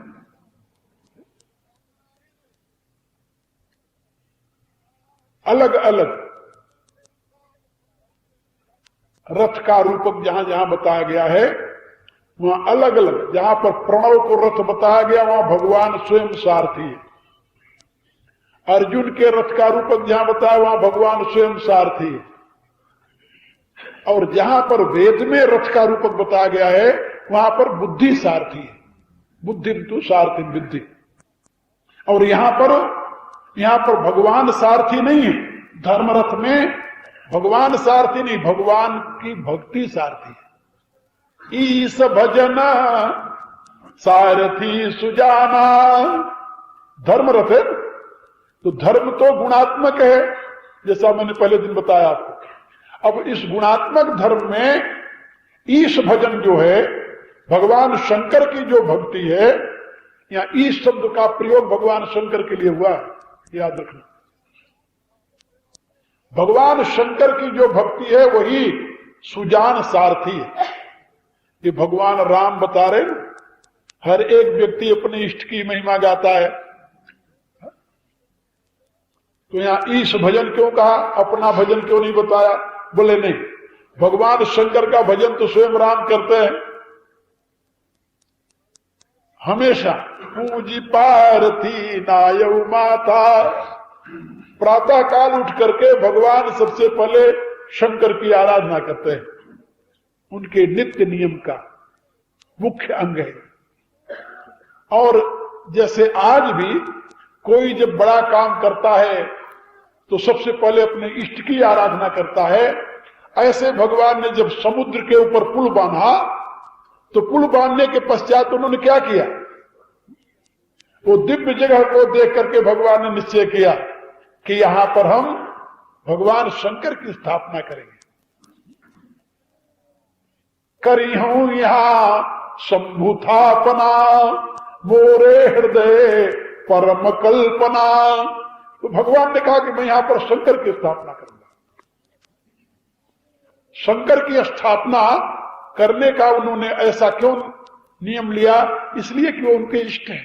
अलग अलग रथ का रूपक जहां जहां बताया गया है, वहां अलग अलग, जहां पर प्रणव को रथ बताया गया वहां भगवान स्वयं सारथी है। अर्जुन के रथ का रूपक जहां बताया वहां भगवान स्वयं सारथी है। और जहां पर वेद में रथ का रूपक बताया गया है वहां पर बुद्धि सारथी है। बुद्धि तो सारथी बुद्धि। और यहां पर भगवान सारथी नहीं है। धर्मरथ में भगवान सारथी नहीं, भगवान की भक्ति सारथी है। ईश भजन सारथी सुजाना। धर्मरथ है तो धर्म तो गुणात्मक है, जैसा मैंने पहले दिन बताया आपको। अब इस गुणात्मक धर्म में ईश भजन जो है, भगवान शंकर की जो भक्ति है, यहां ईश शब्द का प्रयोग भगवान शंकर के लिए हुआ है, याद रखना। भगवान शंकर की जो भक्ति है वही सुजान सारथी है। ये भगवान राम बता रहे हैं, हर एक व्यक्ति अपने इष्ट की महिमा गाता है, तो यहां ईश भजन क्यों कहा, अपना भजन क्यों नहीं बताया? बोले नहीं, भगवान शंकर का भजन तो स्वयं राम करते हैं हमेशा। पूजी पार्थी नायऊ माता। प्रातः काल उठ करके भगवान सबसे पहले शंकर की आराधना करते हैं, उनके नित्य नियम का मुख्य अंग है। और जैसे आज भी कोई जब बड़ा काम करता है तो सबसे पहले अपने इष्ट की आराधना करता है, ऐसे भगवान ने जब समुद्र के ऊपर पुल बांधा तो पुल बांधने के पश्चात उन्होंने क्या किया, वो दिव्य जगह को देख करके भगवान ने निश्चय किया कि यहां पर हम भगवान शंकर की स्थापना करेंगे। करी हूं यहां शंभुथापना, मोरे हृदय परम कल्पना। तो भगवान ने कहा कि मैं यहां पर शंकर की स्थापना करूंगा। शंकर की स्थापना करने का उन्होंने ऐसा क्यों नियम लिया? इसलिए कि वो उनके इष्ट हैं।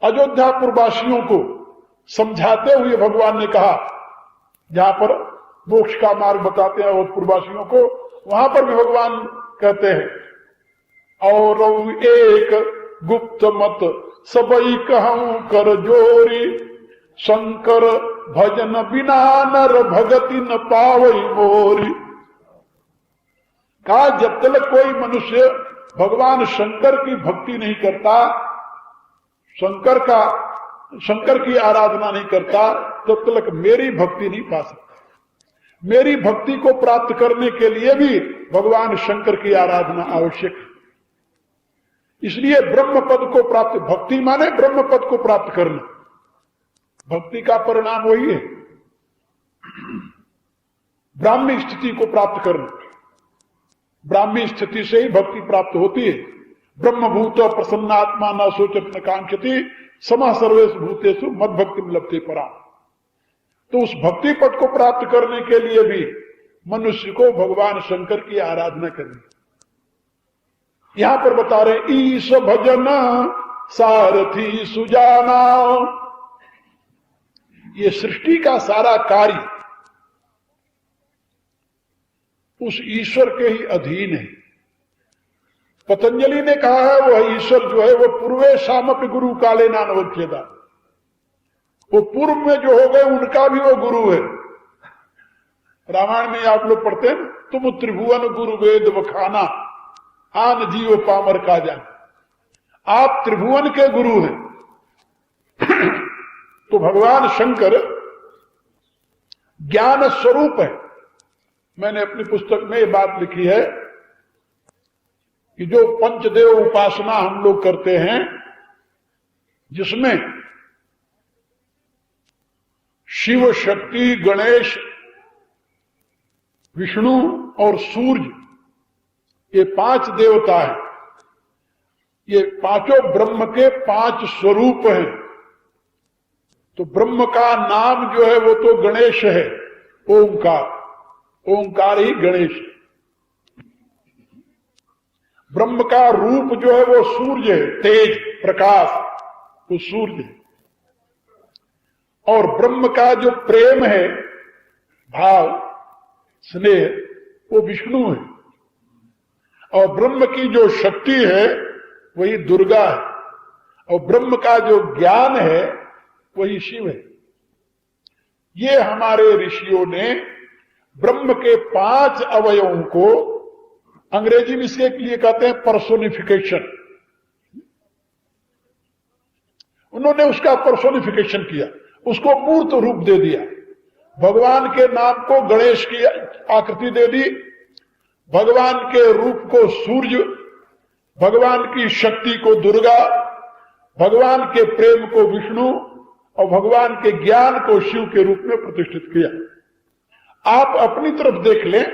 अयोध्यापुर वासियों को समझाते हुए भगवान ने कहा, जहां पर मोक्ष का मार्ग बताते हैं अयोध्यापुर वासियों को, वहां पर भी भगवान कहते हैं, और एक गुप्त मत सबई कहूं कर जोरी, शंकर भजन बिना नर भगति न पावई मोरी। कहा जब तक कोई मनुष्य भगवान शंकर की भक्ति नहीं करता, शंकर की आराधना नहीं करता, तब तक मेरी भक्ति नहीं पा सकता। मेरी भक्ति को प्राप्त करने के लिए भी भगवान शंकर की आराधना आवश्यक है। इसलिए ब्रह्म पद को प्राप्त, भक्ति माने ब्रह्म पद को प्राप्त करना। भक्ति का परिणाम वही है, ब्राह्मी स्थिति को प्राप्त करना। ब्राह्मी स्थिति से ही भक्ति प्राप्त होती है। ब्रह्मभूत प्रसन्नात्मा न सोचत न कांक्षति, समः सर्वेषु भूतेषु मद भक्ति लभते परा। तो उस भक्ति पद को प्राप्त करने के लिए भी मनुष्य को भगवान शंकर की आराधना करनी। यहां पर बता रहे ईश भजन सारथी सुजाना। ये सृष्टि का सारा कार्य उस ईश्वर के ही अधीन है। पतंजलि ने कहा है वह ईश्वर जो है वो पूर्वे शामपि गुरु काले नानवच्छेदा। वो पूर्व में जो हो गए उनका भी वो गुरु है। रामायण में आप लोग पढ़ते हैं, तुम त्रिभुवन गुरु वेद वखाना, आन जीव पामर का जान। आप त्रिभुवन के गुरु हैं। तो भगवान शंकर ज्ञान स्वरूप है। मैंने अपनी पुस्तक में ये बात लिखी है कि जो पंचदेव उपासना हम लोग करते हैं, जिसमें शिव, शक्ति, गणेश, विष्णु और सूर्य, ये 5 देवता हैं।
ये पांचों ब्रह्म के 5 स्वरूप हैं। तो ब्रह्म का नाम जो है वो तो गणेश है, ओंकार। ओंकार ही गणेश है। ब्रह्म का रूप जो है वो सूर्य है, तेज प्रकाश, वो सूर्य है। और ब्रह्म का जो प्रेम है, भाव, स्नेह, वो विष्णु है। और ब्रह्म की जो शक्ति है वही दुर्गा है। और ब्रह्म का जो ज्ञान है वही शिव है। ये हमारे ऋषियों ने ब्रह्म के 5 अवयवों को, अंग्रेजी में इसके लिए कहते हैं पर्सोनिफिकेशन, उन्होंने उसका पर्सोनिफिकेशन किया, उसको मूर्त रूप दे दिया। भगवान के नाम को गणेश की आकृति दे दी, भगवान के रूप को सूर्य, भगवान की शक्ति को दुर्गा, भगवान के प्रेम को विष्णु और भगवान के ज्ञान को शिव के रूप में प्रतिष्ठित किया। आप अपनी तरफ देख लें,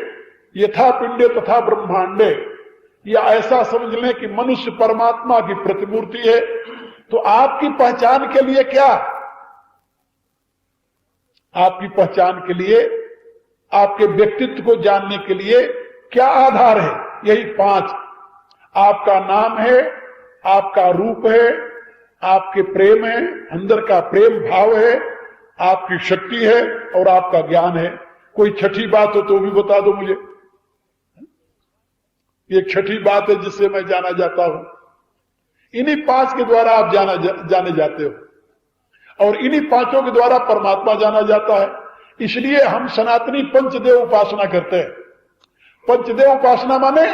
यथा पिंडे तथा ब्रह्मांडे, या ऐसा समझ लें कि मनुष्य परमात्मा की प्रतिमूर्ति है। तो आपकी पहचान के लिए क्या, आपकी पहचान के लिए, आपके व्यक्तित्व को जानने के लिए क्या आधार है? यही 5। आपका नाम है, आपका रूप है, आपके प्रेम है, अंदर का प्रेम भाव है, आपकी शक्ति है और आपका ज्ञान है। कोई छठी बात हो तो भी बता दो मुझे। एक छठी बात है जिससे मैं जाना जाता हूं। इन्हीं 5 के द्वारा आप जाने जाते हो और इन्हीं 5 के द्वारा परमात्मा जाना जाता है। इसलिए हम सनातनी पंचदेव उपासना करते हैं। पंचदेव उपासना माने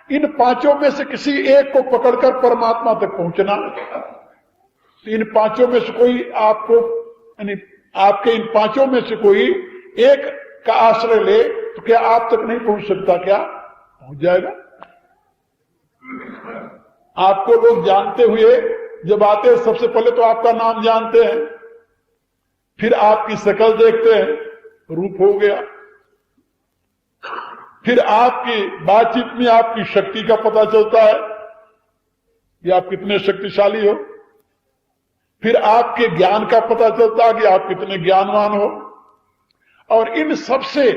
इन 5 में से किसी एक को पकड़कर परमात्मा तक पहुंचना। तो इन 5 में से कोई आपको, यानी आपके इन 5 में से कोई एक का आश्रय ले तो क्या आप तक नहीं पहुंच सकता? क्या पहुंच जाएगा। आपको लोग जानते हुए जब आते हैं, सबसे पहले तो आपका नाम जानते हैं, फिर आपकी शक्ल देखते हैं, रूप हो गया, फिर आपकी बातचीत में आपकी शक्ति का पता चलता है कि आप कितने शक्तिशाली हो, फिर आपके ज्ञान का पता चलता है कि आप कितने ज्ञानवान हो। और इन सबसे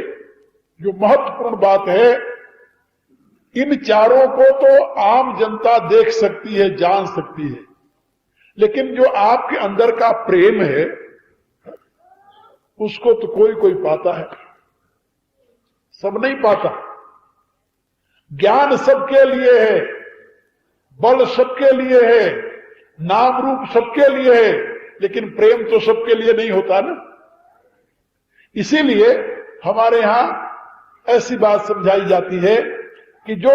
जो महत्वपूर्ण बात है, इन चारों को तो आम जनता देख सकती है, जान सकती है, लेकिन जो आपके अंदर का प्रेम है उसको तो कोई कोई पाता है, सब नहीं पाता। ज्ञान सबके लिए है, बल सबके लिए है, नाम रूप सबके लिए है, लेकिन प्रेम तो सबके लिए नहीं होता ना। इसीलिए हमारे यहां ऐसी बात समझाई जाती है कि जो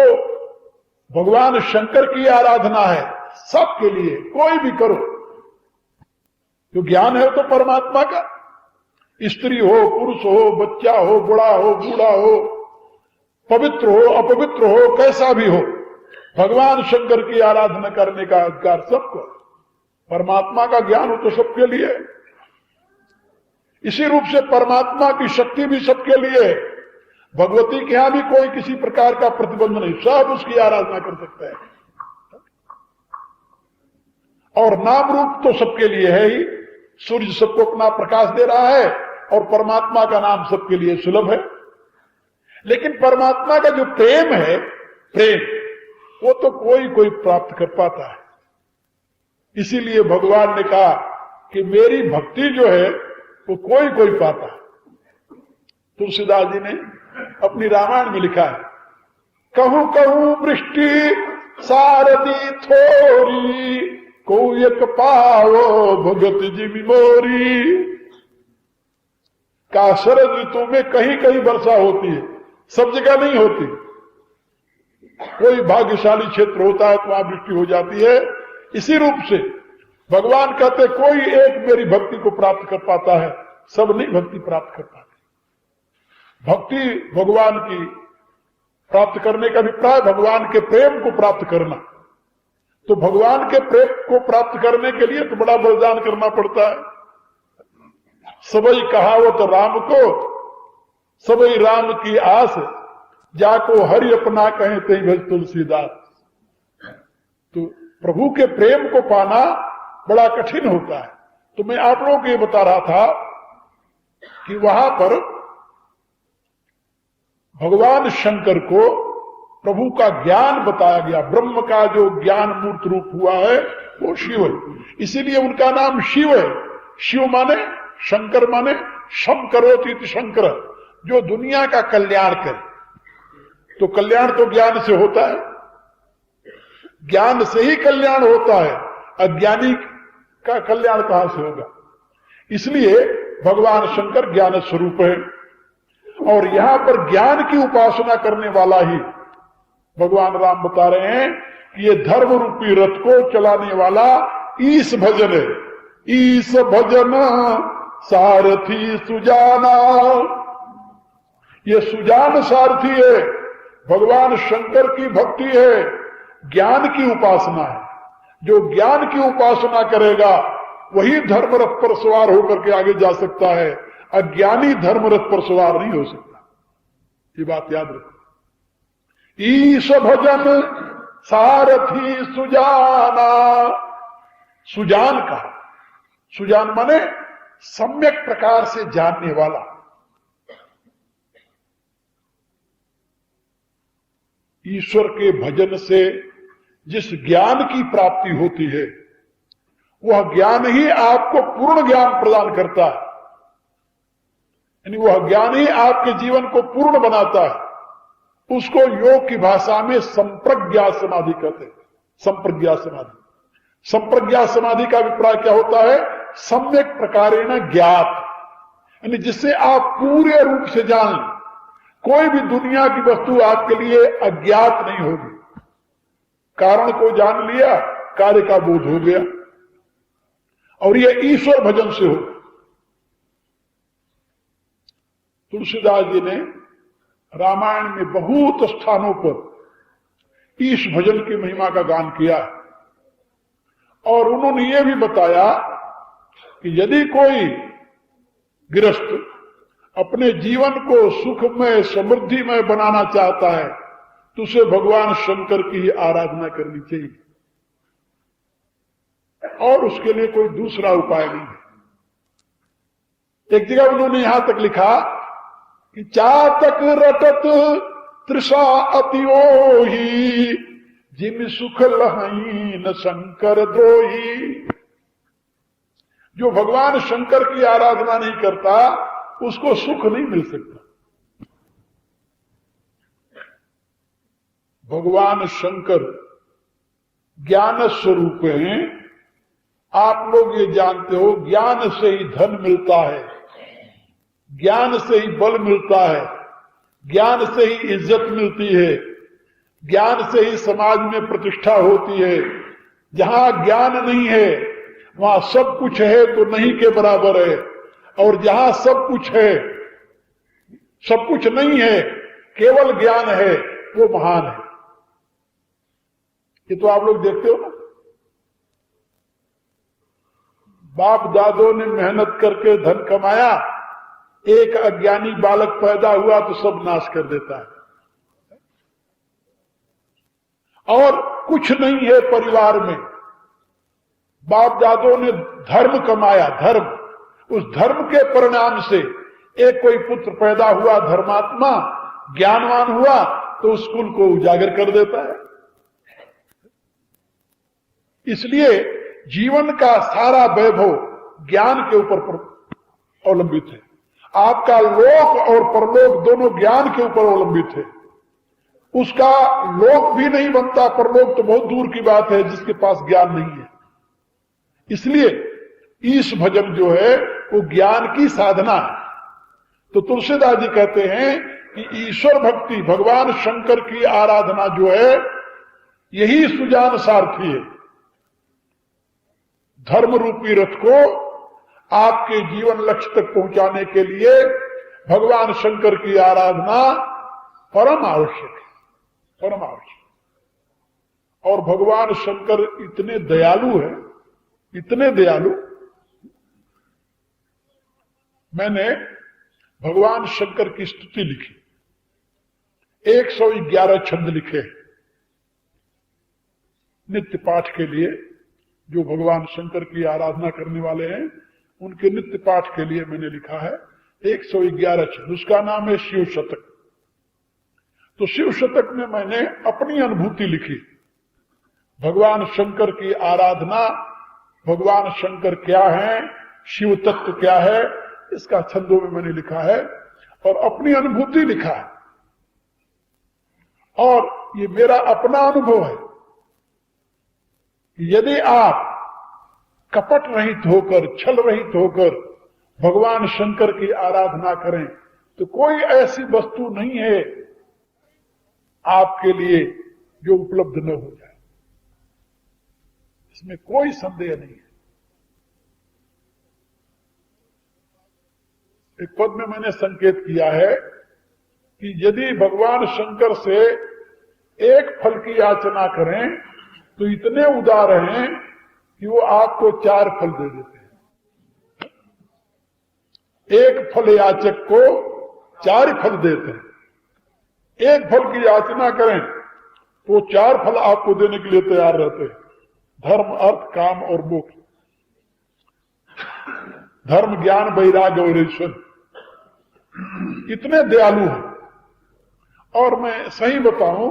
भगवान शंकर की आराधना है सबके लिए, कोई भी करो। जो ज्ञान है तो परमात्मा का, स्त्री हो, पुरुष हो, बच्चा हो, बूढ़ा हो, पवित्र हो, अपवित्र हो, कैसा भी हो, भगवान शंकर की आराधना करने का अधिकार सबको। परमात्मा का ज्ञान हो तो सबके लिए। इसी रूप से परमात्मा की शक्ति भी सबके लिए है। भगवती के यहां भी कोई किसी प्रकार का प्रतिबंध नहीं, सब उसकी आराधना कर सकता है। और नाम रूप तो सबके लिए है ही। सूर्य सबको अपना प्रकाश दे रहा है और परमात्मा का नाम सबके लिए सुलभ है। लेकिन परमात्मा का जो प्रेम है, प्रेम, वो तो कोई कोई प्राप्त कर पाता है। इसीलिए भगवान ने कहा कि मेरी भक्ति जो है वो कोई कोई पाता है। तुलसीदास जी ने अपनी रामायण में लिखा है, कहूं कहूं वृष्टि सारदी थोरी, को एक पावो भगत जिमि मोरी। का शरद ऋतु में कहीं कहीं वर्षा होती है, सब जगह नहीं होती। कोई भाग्यशाली क्षेत्र होता है तो वहां वृष्टि हो जाती है। इसी रूप से भगवान कहते कोई एक मेरी भक्ति को प्राप्त कर पाता है, सब नहीं भक्ति प्राप्त कर पाते। भक्ति भगवान की प्राप्त करने का अभिप्राय भगवान के प्रेम को प्राप्त करना। तो भगवान के प्रेम को प्राप्त करने के लिए तो बड़ा बलिदान करना पड़ता है। सबई कहावत राम को, सबई राम की आस, जाको हरि अपना कहें तई भज तुलसीदास। तो प्रभु के प्रेम को पाना बड़ा कठिन होता है। तो मैं आप लोगों को ये बता रहा था कि वहां पर भगवान शंकर को प्रभु का ज्ञान बताया गया। ब्रह्म का जो ज्ञान मूर्त रूप हुआ है वो शिव है, इसीलिए उनका नाम शिव है। शिव माने शंकर माने शम करोति शंकर, जो दुनिया का कल्याण करे। तो कल्याण तो ज्ञान से होता है, ज्ञान से ही कल्याण होता है, अज्ञानी का कल्याण कहां से होगा। इसलिए भगवान शंकर ज्ञान स्वरूप है और यहां पर ज्ञान की उपासना करने वाला ही भगवान राम बता रहे हैं कि ये धर्म रूपी रथ को चलाने वाला ईश भजन है। ईश भजन सारथी सुजाना, ये सुजान सारथी है, भगवान शंकर की भक्ति है, ज्ञान की उपासना है। जो ज्ञान की उपासना करेगा वही धर्मरथ पर सवार होकर के आगे जा सकता है, अज्ञानी धर्मरथ पर सवार नहीं हो सकता। ये बात याद रखो। ईश भजन सारथी सुजाना, सुजान कहा, सुजान माने सम्यक प्रकार से जानने वाला। ईश्वर के भजन से जिस ज्ञान की प्राप्ति होती है वह ज्ञान ही आपको पूर्ण ज्ञान प्रदान करता है, यानी वह ज्ञान ही आपके जीवन को पूर्ण बनाता है। उसको योग की भाषा में संप्रज्ञा समाधि कहते हैं। संप्रज्ञा समाधि, संप्रज्ञा समाधि का अभिप्राय क्या होता है? सम्यक प्रकारेण ज्ञात, यानी जिससे आप पूरे रूप से जान लें। कोई भी दुनिया की वस्तु आपके लिए अज्ञात नहीं होगी। कारण को जान लिया, कार्य का बोध हो गया, और यह ईश्वर भजन से हो। तुलसीदास जी ने रामायण में बहुत स्थानों पर ईश भजन की महिमा का गान किया है और उन्होंने यह भी बताया कि यदि कोई गृहस्थ अपने जीवन को सुखमय समृद्धिमय बनाना चाहता है तो उसे भगवान शंकर की ही आराधना करनी चाहिए और उसके लिए कोई दूसरा उपाय नहीं है। एक जगह उन्होंने यहां तक लिखा कि चातक रटत तृषा अतिओही, जिम सुख लहई न शंकर द्रोही। जो भगवान शंकर की आराधना नहीं करता उसको सुख नहीं मिल सकता। भगवान शंकर ज्ञान स्वरूप हैं। आप लोग ये जानते हो, ज्ञान से ही धन मिलता है, ज्ञान से ही बल मिलता है, ज्ञान से ही इज्जत मिलती है, ज्ञान से ही समाज में प्रतिष्ठा होती है। जहां ज्ञान नहीं है वहां सब कुछ है तो नहीं के बराबर है, और जहां सब कुछ है, सब कुछ नहीं है, केवल ज्ञान है, वो महान है। ये तो आप लोग देखते हो ना, बाप दादों ने मेहनत करके धन कमाया, एक अज्ञानी बालक पैदा हुआ तो सब नाश कर देता है। और कुछ नहीं है परिवार में, बाप दादों ने धर्म कमाया, धर्म, उस धर्म के परिणाम से एक कोई पुत्र पैदा हुआ, धर्मात्मा ज्ञानवान हुआ तो उस कुल को उजागर कर देता है। इसलिए जीवन का सारा वैभव ज्ञान के ऊपर अवलंबित है। आपका लोक और परलोक दोनों ज्ञान के ऊपर अवलंबित है। उसका लोक भी नहीं बनता, परलोक तो बहुत दूर की बात है जिसके पास ज्ञान नहीं है। इसलिए ईश भजन जो है वो ज्ञान की साधना है। तो तुलसीदास जी कहते हैं कि ईश्वर भक्ति, भगवान शंकर की आराधना जो है यही सुजान सारथी है। धर्म रूपी रथ को आपके जीवन लक्ष्य तक पहुंचाने के लिए भगवान शंकर की आराधना परम आवश्यक है, परम आवश्यक। और भगवान शंकर इतने दयालु है, इतने दयालु। मैंने भगवान शंकर की स्तुति लिखी, 111 छंद लिखे। नित्य पाठ के लिए, जो भगवान शंकर की आराधना करने वाले हैं उनके नित्य पाठ के लिए मैंने लिखा है 111 छंद। उसका नाम है शिव शतक। तो शिव शतक में मैंने अपनी अनुभूति लिखी, भगवान शंकर की आराधना, भगवान शंकर क्या है, शिव तत्व क्या है, इसका छंदों में मैंने लिखा है और अपनी अनुभूति लिखा है। और ये मेरा अपना अनुभव है कि यदि आप कपट रहित होकर, छल रहित होकर भगवान शंकर की आराधना करें तो कोई ऐसी वस्तु नहीं है आपके लिए जो उपलब्ध न हो जाए, इसमें कोई संदेह नहीं है। एक पद में मैंने संकेत किया है कि यदि भगवान शंकर से एक फल की याचना करें तो इतने उदार हैं कि वो आपको 4 फल दे देते हैं। एक फल याचक को 4 फल देते हैं। एक फल की याचना करें तो 4 फल आपको देने के लिए तैयार रहते हैं, धर्म, अर्थ, काम और मोक्ष। धर्म, ज्ञान, वैराग्य और ईश्वर, इतने दयालु हैं। और मैं सही बताऊं,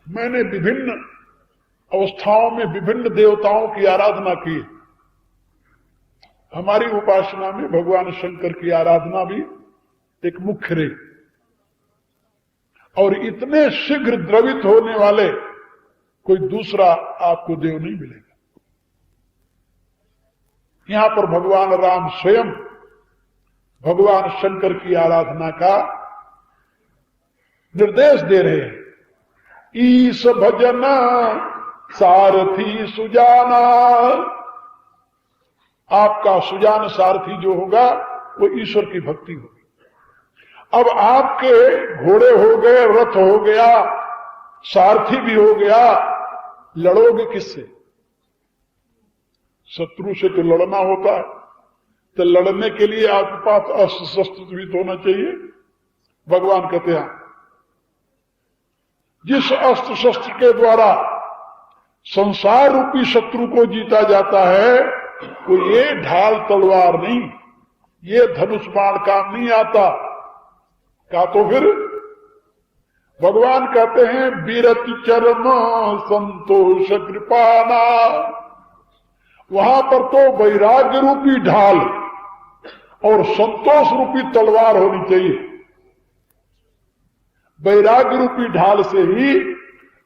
मैंने विभिन्न अवस्थाओं में विभिन्न देवताओं की आराधना की। हमारी उपासना में भगवान शंकर की आराधना भी एक मुख्य रही और इतने शीघ्र द्रवित होने वाले कोई दूसरा आपको देव नहीं मिलेगा। यहां पर भगवान राम स्वयं भगवान शंकर की आराधना का निर्देश दे रहे हैं। ईश भजना सारथी सुजाना, आपका सुजान सारथी जो होगा वो ईश्वर की भक्ति होगी। अब आपके घोड़े हो गए, रथ हो गया, सारथी भी हो गया, लड़ोगे किससे? शत्रु से तो लड़ना होता है, तो लड़ने के लिए आपके पास अस्त्र शस्त्र भी तो होना चाहिए। भगवान कहते हैं जिस अस्त्र शस्त्र के द्वारा संसार रूपी शत्रु को जीता जाता है वो ये ढाल तलवार नहीं, ये धनुष बाण काम नहीं आता। का तो फिर भगवान कहते हैं बीरति चरम संतोष कृपाना, वहां पर तो वैराग्य रूपी ढाल और संतोष रूपी तलवार होनी चाहिए। वैराग्य रूपी ढाल से ही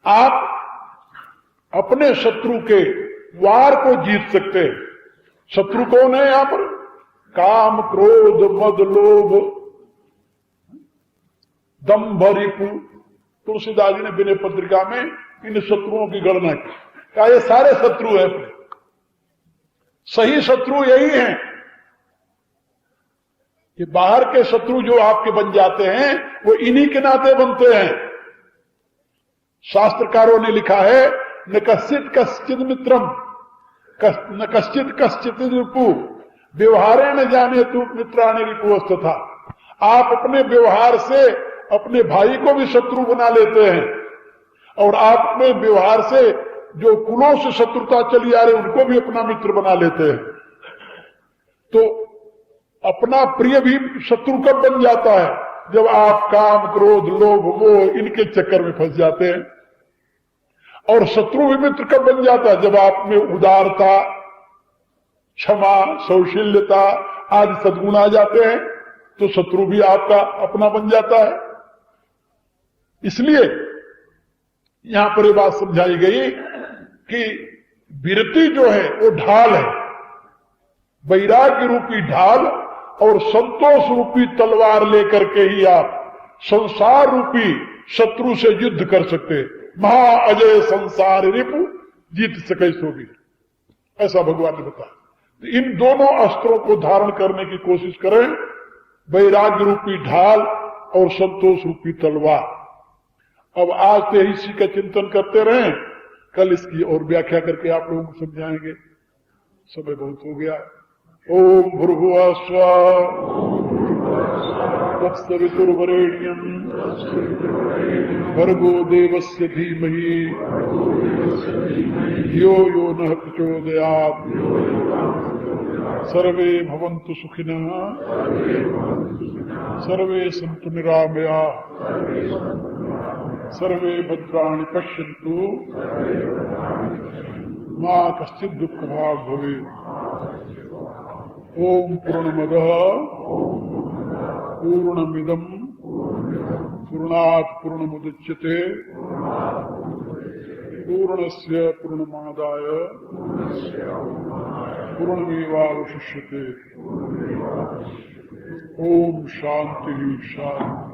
आप अपने शत्रु के वार को जीत सकते हैं। शत्रु कौन है यहां पर? काम, क्रोध, मद, लोभ, दंभ, रिपु। तुलसीदास जी ने विनय पत्रिका में इन शत्रुओं की गणना की, कहा ये सारे शत्रु हैं। सही शत्रु यही हैं। कि बाहर के शत्रु जो आपके बन जाते हैं वो इन्हीं के नाते बनते हैं। शास्त्रकारों ने लिखा है न कश्चित कश्चित मित्रम न कश्चित कश्चित रिपु व्यवहारे न जाने तू मित्राणि रिपुवस्थ था। आप अपने व्यवहार से अपने भाई को भी शत्रु बना लेते हैं और आप अपने व्यवहार से जो कुलों से शत्रुता चली आ रही उनको भी अपना मित्र बना लेते हैं। तो अपना प्रिय भी शत्रु कब बन जाता है? जब आप काम, क्रोध, लोभ, मोह इनके चक्कर में फंस जाते हैं। और शत्रु भी मित्र कब बन जाता है? जब आप में उदारता, क्षमा, सौशील्यता आदि सद्गुण आ जाते हैं तो शत्रु भी आपका अपना बन जाता है। इसलिए यहां पर यह बात समझाई गई कि विरति जो है वो ढाल है, वैराग्य रूपी ढाल और संतोष रूपी तलवार लेकर के ही आप संसार रूपी शत्रु से युद्ध कर सकते। महा अजय संसार रिपु जीत सके सो भी, ऐसा भगवान ने बताया। तो इन दोनों अस्त्रों को धारण करने की कोशिश करें, वैराग्य रूपी ढाल और संतोष रूपी तलवार। अब आज तो इसी का चिंतन करते रहें, कल इसकी और व्याख्या करके आप लोगों को समझाएंगे। समय बहुत हो गया। ओम भूर्भुवः स्वः तत्सवितुर्वरेण्यम् भर्गो देवस्य धीमहि धियो यो नः प्रचोदयात्। सर्वे भवन्तु सुखिनः सर्वे सन्तु निरामयाः सर्वे भद्राणि पश्यन्तु मा कश्चित् दुःखभाग् भवेत्। ओम पूर्णमदः पूर्णमिदं पूर्णात् पूर्णमुदच्यते पूर्णस्य पूर्णमादाय पूर्णमेवावशिष्यते। ओम शांति शांति।